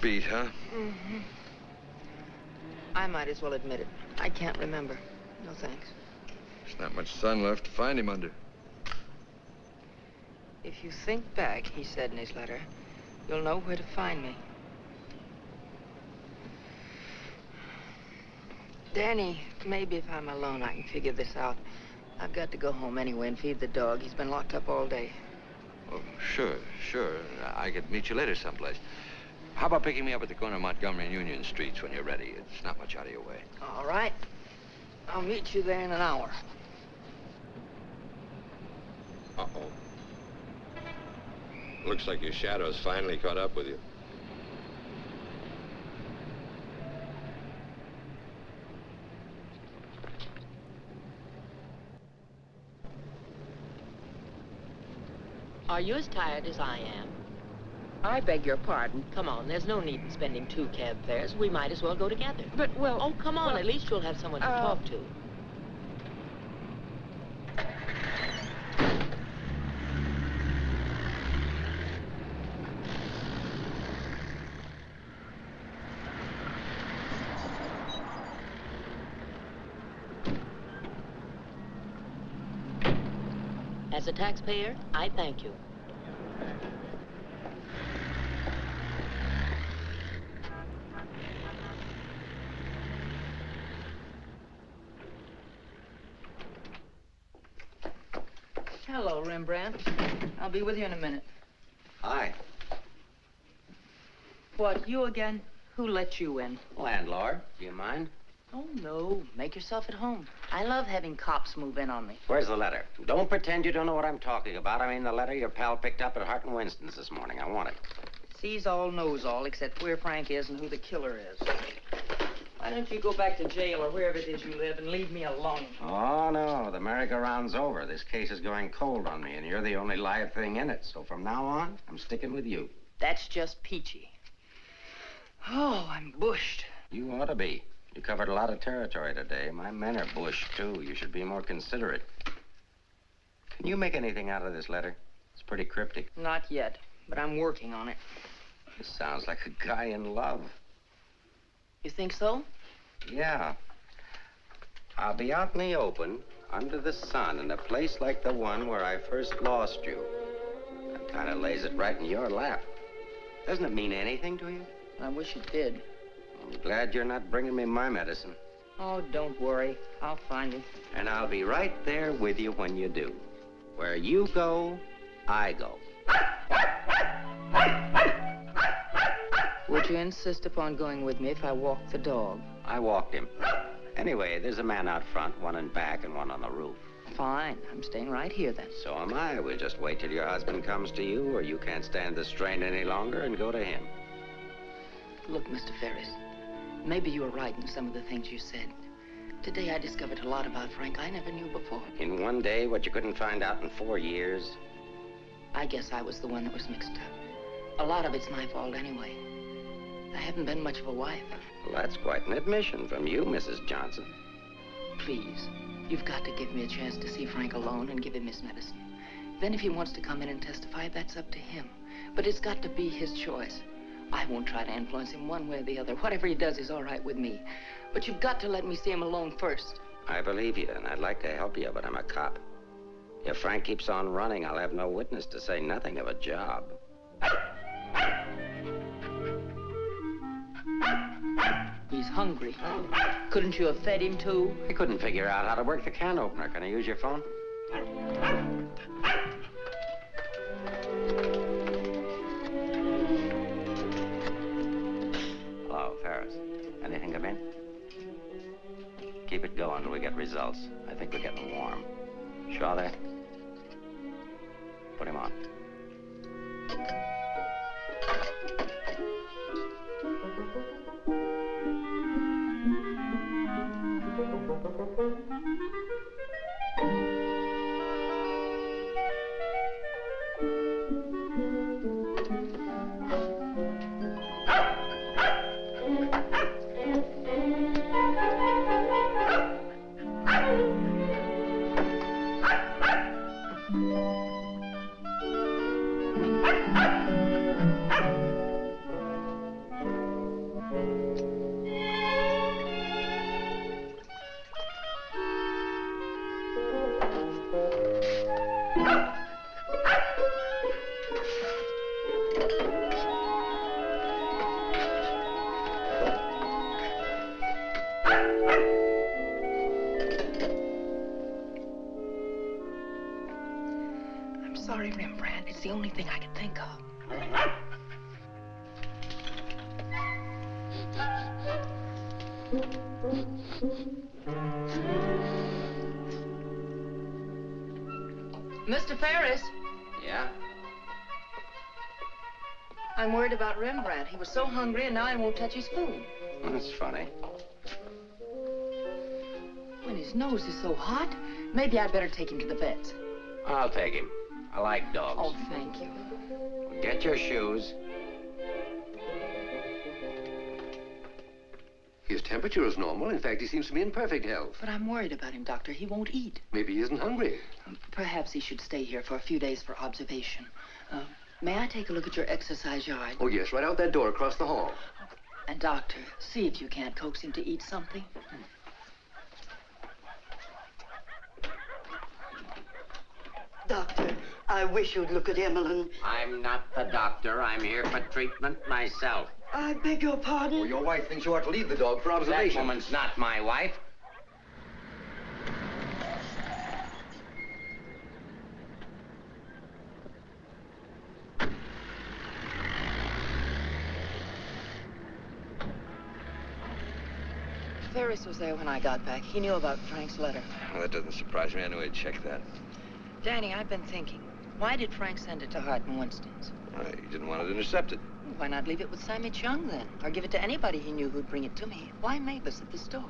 Beat, huh? Mm-hmm. I might as well admit it. I can't remember. No thanks. There's not much sun left to find him under. If you think back, he said in his letter, you'll know where to find me. Danny, maybe if I'm alone, I can figure this out. I've got to go home anyway and feed the dog. He's been locked up all day. Oh, sure. I could meet you later someplace. How about picking me up at the corner of Montgomery and Union Streets when you're ready? It's not much out of your way. All right. I'll meet you there in an hour. Uh-oh. Looks like your shadow's finally caught up with you. Are you as tired as I am? I beg your pardon. Come on, there's no need in spending 2 cab fares. We might as well go together. But, well... Oh, come on. Well, at least you'll have someone to talk to. As a taxpayer, I thank you. Hello, Rembrandt. I'll be with you in a minute. Hi. What, you again? Who let you in? Landlord, do you mind? Oh, no. Make yourself at home. I love having cops move in on me. Where's the letter? Don't pretend you don't know what I'm talking about. I mean the letter your pal picked up at Hart and Winston's this morning. I want it. Sees all, knows all, except where Frank is and who the killer is. Why don't you go back to jail or wherever it is you live and leave me alone? Oh, no. The merry-go-round's over. This case is going cold on me, and you're the only live thing in it. So from now on, I'm sticking with you. That's just peachy. Oh, I'm bushed. You ought to be. You covered a lot of territory today. My men are bushed, too. You should be more considerate. Can you make anything out of this letter? It's pretty cryptic. Not yet, but I'm working on it. This sounds like a guy in love. You think so? Yeah. I'll be out in the open, under the sun, in a place like the one where I first lost you. That kind of lays it right in your lap. Doesn't it mean anything to you? I wish it did. I'm glad you're not bringing me my medicine. Oh, don't worry. I'll find it. And I'll be right there with you when you do. Where you go, I go. Would you insist upon going with me if I walked the dog? I walked him. Anyway, there's a man out front, one in back, and one on the roof. Fine. I'm staying right here, then. So am I. We'll just wait till your husband comes to you, or you can't stand the strain any longer, and go to him. Look, Mr. Ferris, maybe you were right in some of the things you said. Today I discovered a lot about Frank I never knew before. In one day, what you couldn't find out in 4 years? I guess I was the one that was mixed up. A lot of it's my fault anyway. I haven't been much of a wife. Well, that's quite an admission from you, Mrs. Johnson. Please, you've got to give me a chance to see Frank alone and give him his medicine. Then if he wants to come in and testify, that's up to him. But it's got to be his choice. I won't try to influence him one way or the other. Whatever he does is all right with me. But you've got to let me see him alone first. I believe you, and I'd like to help you, but I'm a cop. If Frank keeps on running, I'll have no witness to say nothing of a job. He's hungry. Couldn't you have fed him, too? I couldn't figure out how to work the can opener. Can I use your phone? Hello, Ferris. Anything come in? Keep it going till we get results. I think we're getting warm. Shaw there? Put him on. I'm sorry, Rembrandt. It's the only thing I could think of. Mr. Ferris, Yeah? I'm worried about Rembrandt. He was so hungry and now he won't touch his food. That's funny. When his nose is so hot, maybe I'd better take him to the vet's. I'll take him. I like dogs. Oh, thank you. Get your shoes. His temperature is normal. In fact, he seems to be in perfect health. But I'm worried about him, Doctor. He won't eat. Maybe he isn't hungry. Perhaps he should stay here for a few days for observation. May I take a look at your exercise yard? Oh, yes, right out that door across the hall. And, Doctor, see if you can't coax him to eat something. Doctor, I wish you'd look at Emmeline. I'm not the doctor. I'm here for treatment myself. I beg your pardon? Well, your wife thinks you ought to leave the dog for observation. That woman's not my wife. Ferris was there when I got back. He knew about Frank's letter. Well, that doesn't surprise me. I knew he'd check that. Danny, I've been thinking. Why did Frank send it to Hart and Winston's? He didn't want it intercepted. Why not leave it with Sammy Chung, then? Or give it to anybody he knew who'd bring it to me? Why Mavis at the store?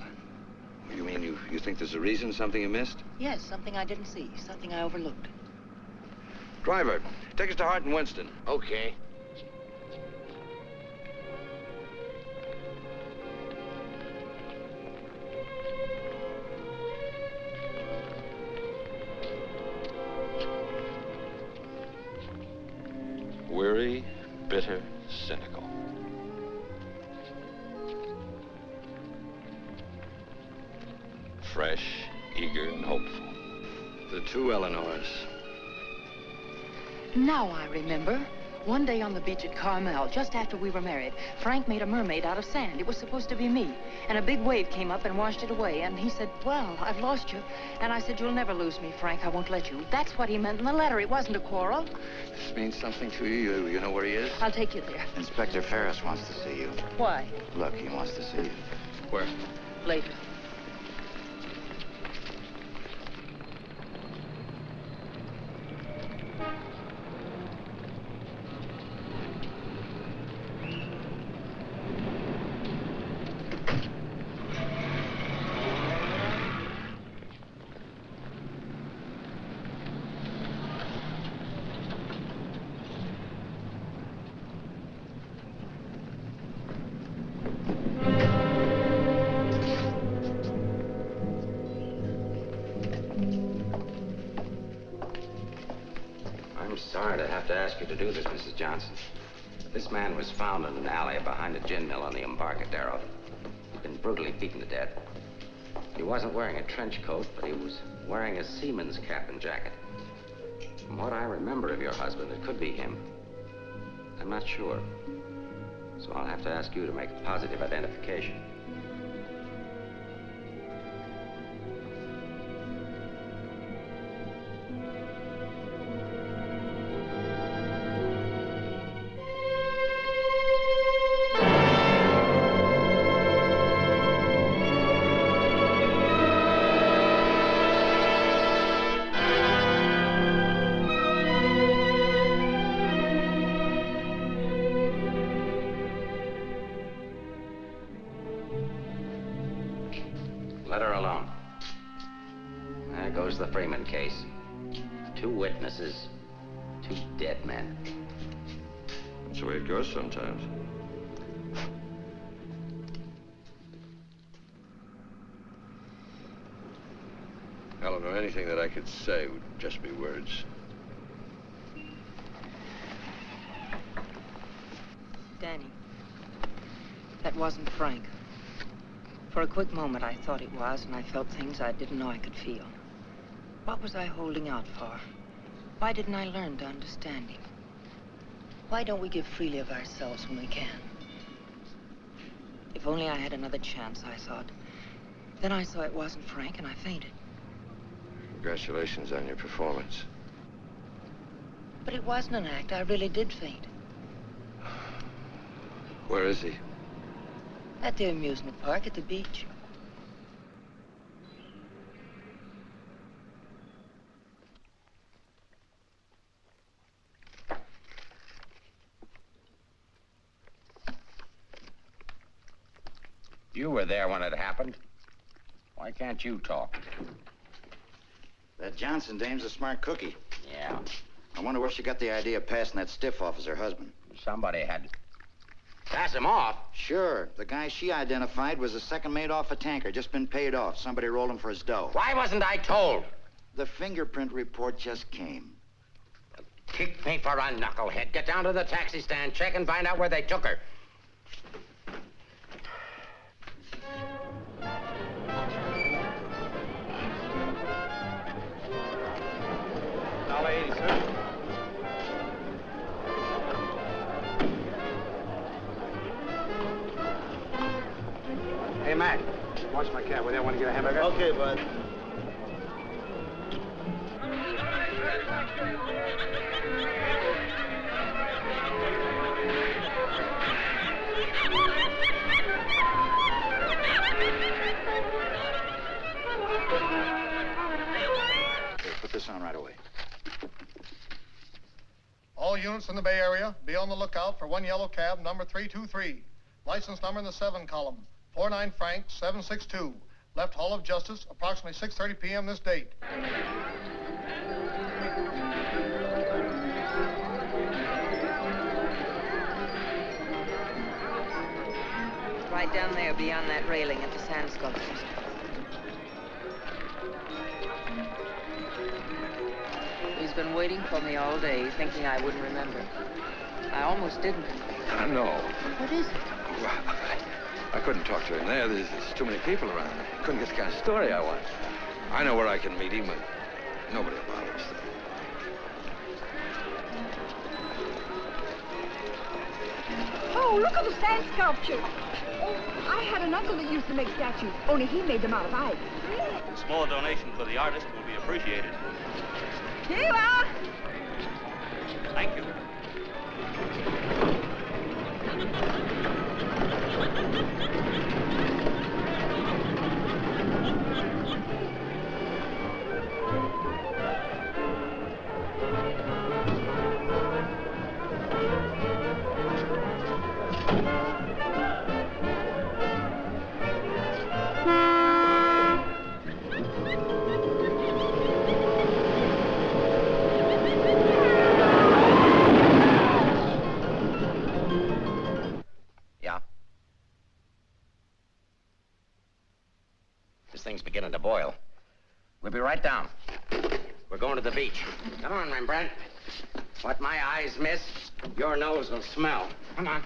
You mean you think there's a reason, something you missed? Yes, something I didn't see, something I overlooked. Driver, take us to Hart and Winston. Okay. Weary, bitter, cynical. Fresh, eager, and hopeful. The two Eleanors. Now I remember. One day on the beach at Carmel, just after we were married, Frank made a mermaid out of sand. It was supposed to be me. And a big wave came up and washed it away. And he said, well, I've lost you. And I said, you'll never lose me, Frank. I won't let you. That's what he meant in the letter. It wasn't a quarrel. This means something to you. You know where he is? I'll take you there. Inspector Ferris wants to see you. Why? Look, he wants to see you. Where? Later. I'm sorry to have to ask you to do this, Mrs. Johnson. This man was found in an alley behind a gin mill on the Embarcadero. He'd been brutally beaten to death. He wasn't wearing a trench coat, but he was wearing a seaman's cap and jacket. From what I remember of your husband, it could be him. I'm not sure. So I'll have to ask you to make a positive identification. Let her alone. There goes the Freeman case. 2 witnesses, 2 dead men. That's the way it goes sometimes. Eleanor, anything that I could say would just be words. Danny, that wasn't Frank. For a quick moment, I thought it was, and I felt things I didn't know I could feel. What was I holding out for? Why didn't I learn to understand him? Why don't we give freely of ourselves when we can? If only I had another chance, I thought. Then I saw it wasn't Frank, and I fainted. Congratulations on your performance. But it wasn't an act. I really did faint. Where is he? At the amusement park at the beach. You were there when it happened. Why can't you talk? That Johnson dame's a smart cookie. Yeah. I wonder where she got the idea of passing that stiff off as her husband. Somebody had to pass him off. Sure. The guy she identified was a second mate off a tanker, just been paid off. Somebody rolled him for his dough. Why wasn't I told? The fingerprint report just came. Kick me for a knucklehead. Get down to the taxi stand, check and find out where they took her. $1.80, sir. Hey, Mac, watch my cab. Will you want to get a hamburger? Okay, bud. Okay, put this on right away. All units in the Bay Area, be on the lookout for one yellow cab, number 323. License number in the 7 column, 49 Frank 762. Left Hall of Justice, approximately 6:30 p.m. this date. Right down there beyond that railing at the sand sculptures. He's been waiting for me all day, thinking I wouldn't remember. I almost didn't. I know. What is it? Well, I couldn't talk to him there. There's too many people around. I couldn't get the kind of story I want. I know where I can meet him, but nobody will bother us. Oh, look at the sand sculpture. Oh, I had an uncle that used to make statues, only he made them out of ice. A small donation for the artist will be appreciated. Here you are. Thank you. Thing's beginning to boil. We'll be right down. We're going to the beach. Come on, Rembrandt. What my eyes miss, your nose will smell. Come on.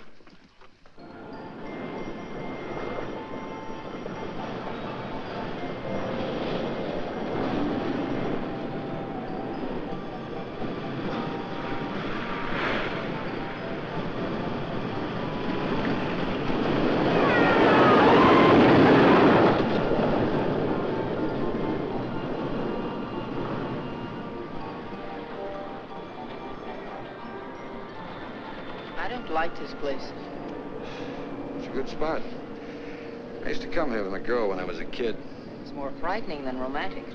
Liked his place. It's a good spot. I used to come here with my girl when I was a kid. It's more frightening than romantic.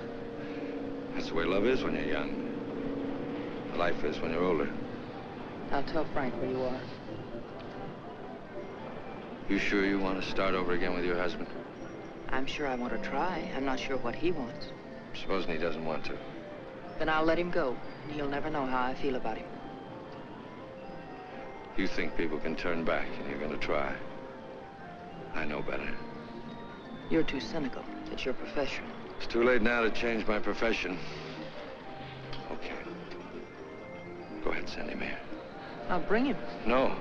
That's the way love is when you're young. Life is when you're older. I'll tell Frank where you are. You sure you want to start over again with your husband? I'm sure I want to try. I'm not sure what he wants. Supposing he doesn't want to. Then I'll let him go. He'll never know how I feel about him. You think people can turn back, and you're going to try. I know better. You're too cynical. It's your profession. It's too late now to change my profession. Okay. Go ahead, send him here. I'll bring him. No.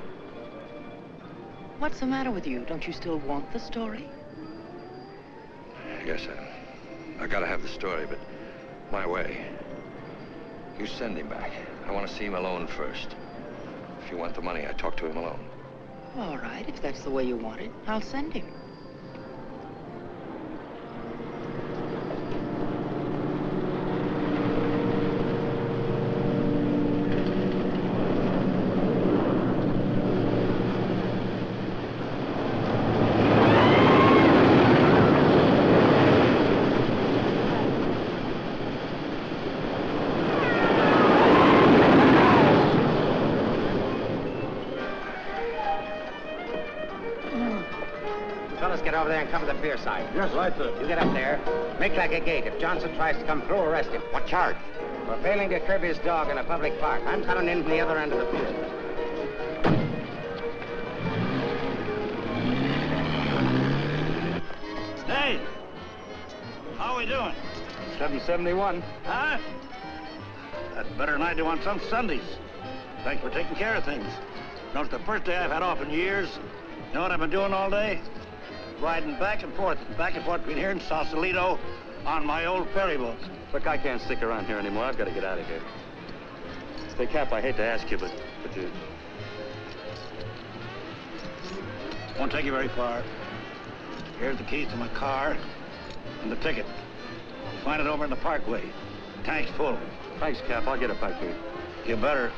What's the matter with you? Don't you still want the story? I guess I gotta have the story, but my way. You send him back. I want to see him alone first. If you want the money, I talk to him alone. All right, if that's the way you want it, I'll send him. there and cover the pier side. Yes, right, sir. You get up there. Make like a gate. If Johnson tries to come through, arrest him. What charge? For failing to curb his dog in a public park. I'm coming in from the other end of the pier. Hey! How are we doing? 771. Huh? That's better than I do on some Sundays. Thanks for taking care of things. You know, it's the first day I've had off in years. You know what I've been doing all day? Riding back and forth between here and Sausalito on my old ferry boat. Look, I can't stick around here anymore. I've got to get out of here. Say, Cap, I hate to ask you, but you... Won't take you very far. Here's the keys to my car and the ticket. You'll find it over in the parkway. Tank's full. Thanks, Cap. I'll get it back to you. You better.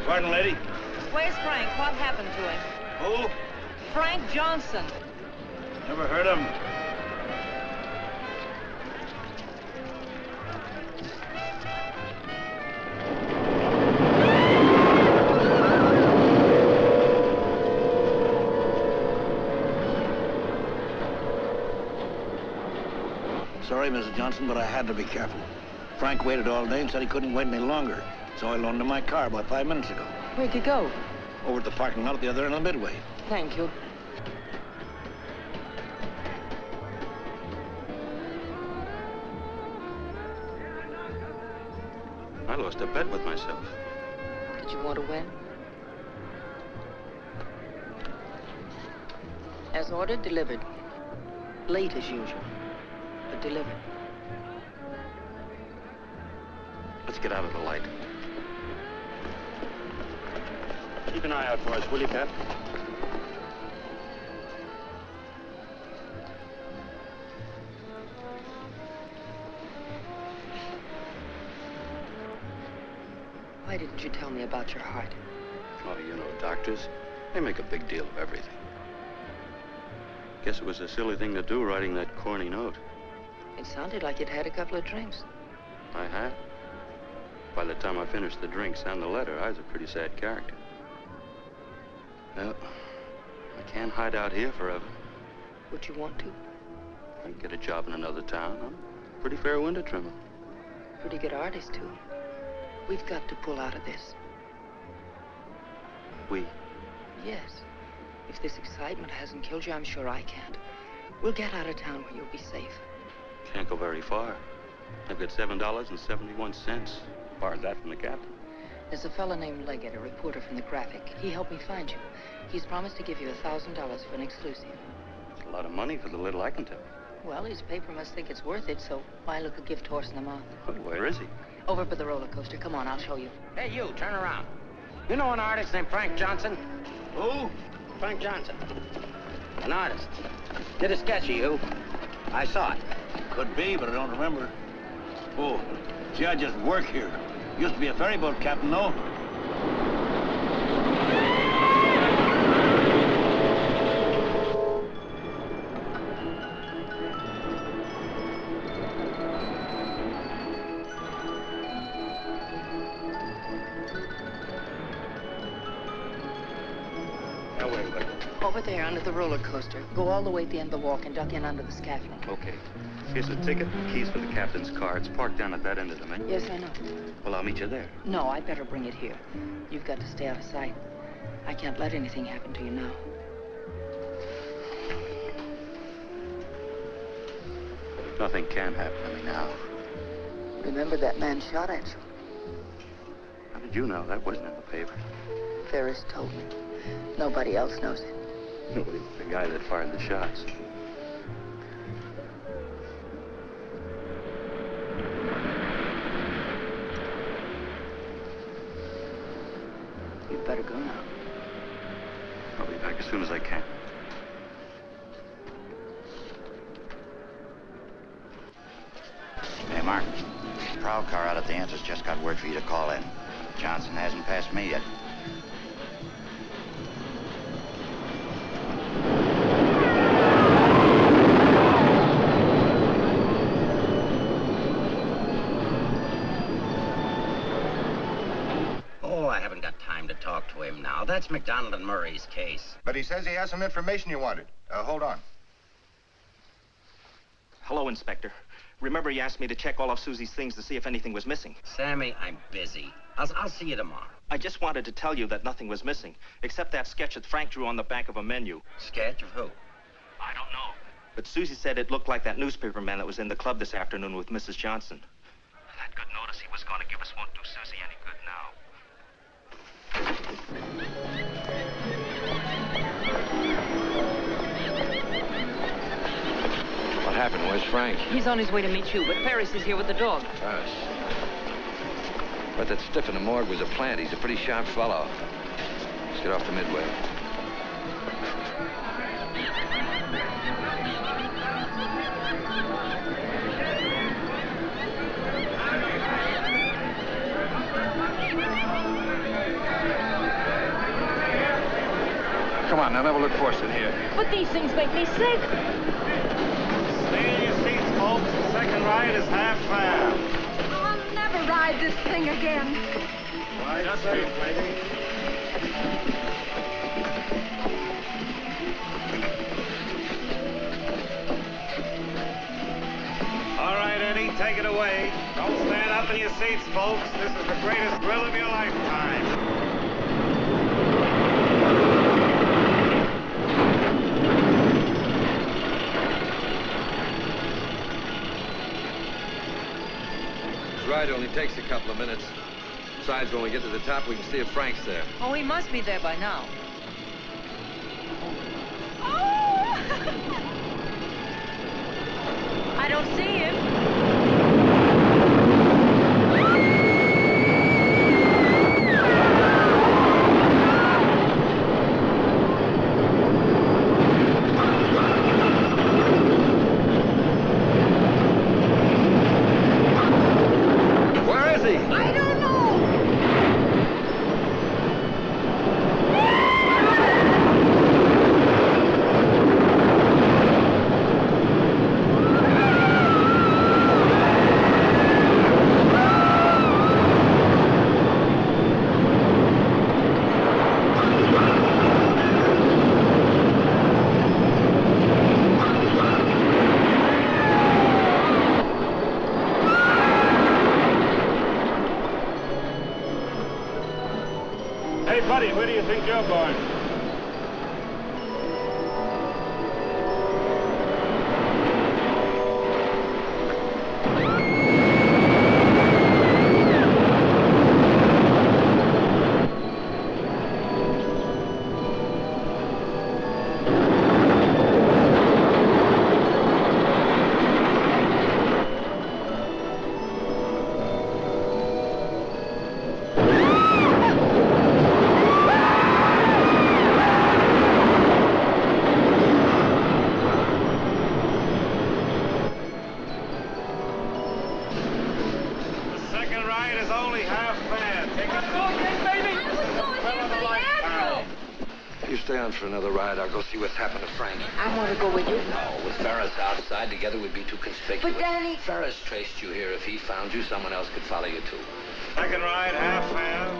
Pardon, lady? Where's Frank? What happened to him? Who? Frank Johnson. Never heard of him. Sorry, Mrs. Johnson, but I had to be careful. Frank waited all day and said he couldn't wait any longer. So I loaned him my car about 5 minutes ago. Where'd you go? Over at the parking lot at the other end of the Midway. Thank you. I lost a bet with myself. Did you want to win? As ordered, delivered. Late as usual, but delivered. Let's get out of the light. Keep an eye out for us, will you, Cap? Why didn't you tell me about your heart? Oh, you know, doctors, they make a big deal of everything. Guess it was a silly thing to do, writing that corny note. It sounded like you'd had a couple of drinks. I had. By the time I finished the drinks and the letter, I was a pretty sad character. Well, I can't hide out here forever. Would you want to? I can get a job in another town. I'm a pretty fair window trimmer. Pretty good artist, too. We've got to pull out of this. We? Yes. If this excitement hasn't killed you, I'm sure I can't. We'll get out of town where you'll be safe. Can't go very far. I've got $7.71. Borrowed that from the captain. There's a fella named Leggett, a reporter from the Graphic. He helped me find you. He's promised to give you $1,000 for an exclusive. It's a lot of money for the little I can tell. Well, his paper must think it's worth it, so why look a gift horse in the mouth? Well, where is he? Over by the roller coaster. Come on, I'll show you. Hey, you, turn around. You know an artist named Frank Johnson? Who? Frank Johnson. An artist. Did a sketch of you. I saw it. Could be, but I don't remember. Oh, see, I just work here. Used to be a ferry boat captain, though. Now, wait. Over there, under the roller coaster. Go all the way to the end of the walk and duck in under the scaffolding. Okay. Here's the ticket, keys for the captain's car. It's parked down at that end of the menu. Yes, I know. Well, I'll meet you there. No, I'd better bring it here. You've got to stay out of sight. I can't let anything happen to you now. Nothing can happen to me now. Remember that man shot at you? How did you know? That wasn't in the paper. Ferris told me. Nobody else knows it. Nobody but the guy that fired the shots. You'd better go now. I'll be back as soon as I can. Mark. The prowl car out at the entrance just got word for you to call in. Johnson hasn't passed me yet. Oh, I haven't got time to talk to him now. That's McDonald and Murray's case. But he says he has some information you wanted. Hold on. Hello, Inspector. Remember you asked me to check all of Susie's things to see if anything was missing? Sammy, I'm busy. I'll see you tomorrow. I just wanted to tell you that nothing was missing, except that sketch that Frank drew on the back of a menu. Sketch of who? I don't know. But Susie said it looked like that newspaper man that was in the club this afternoon with Mrs. Johnson. That good notice he was going to give us won't do Susie any good now. What happened? Where's Frank? He's on his way to meet you, but Ferris is here with the dog. Ferris. But that stiff in the morgue was a plant. He's a pretty sharp fellow. Let's get off the Midway. Come on, now never look forced in here. But these things make me sick. Stay in your seats, folks. The second ride is half fare. I'll never ride this thing again. Just safe, lady. All right, Eddie, take it away. Don't stand up in your seats, folks. This is the greatest thrill of your lifetime. Ride only takes a couple of minutes. Besides, when we get to the top, we can see if Frank's there. Oh, he must be there by now. I don't see him. Hey, buddy, where do you think you're going? For another ride, I'll go see what's happened to Frank. I want to go with you. No, with Ferris outside together would be too conspicuous. But, Danny... Ferris traced you here. If he found you, someone else could follow you, too. Second ride, half fare.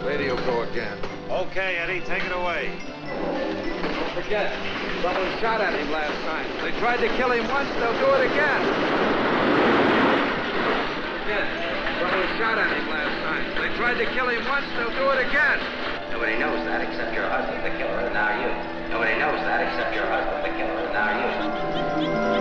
Lady will go again. Okay, Eddie, take it away. Don't forget, someone shot at him last night. They tried to kill him once, they'll do it again. Again, someone shot at him last night. They tried to kill him once, they'll do it again. Nobody knows that except your husband, the killer, and now you. Nobody knows that except your husband, the killer, and now you.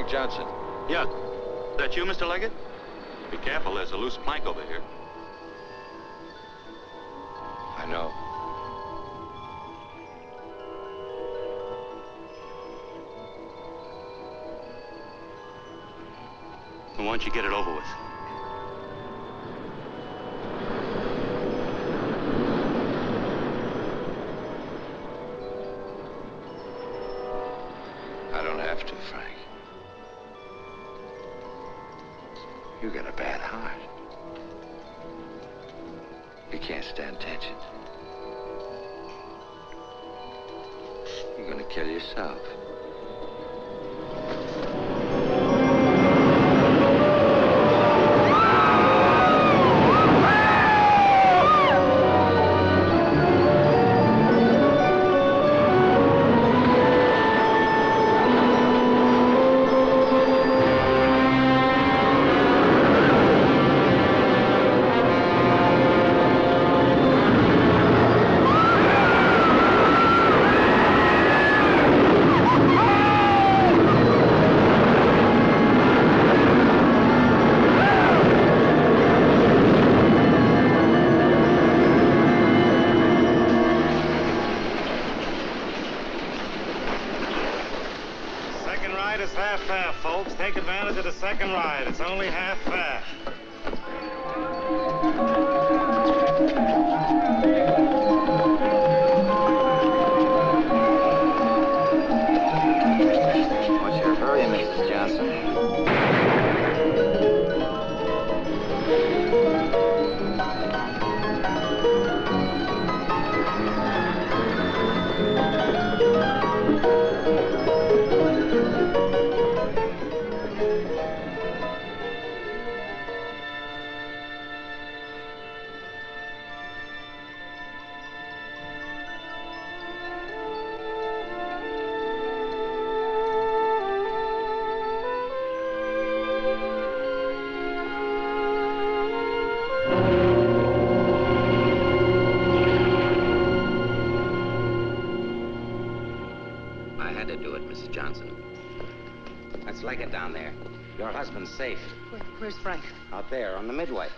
Frank Johnson. Yeah. That you, Mr. Leggett? Be careful, there's a loose plank over here. I know. Why don't you get it over with? I don't have to, Frank. You got a bad heart. You can't stand tension. You're gonna kill yourself. Take advantage of the second ride. It's only half fare. What's your hurry, Mrs. Johnson? Leggett down there. Your husband's safe. Where's Frank? Out there, on the midway.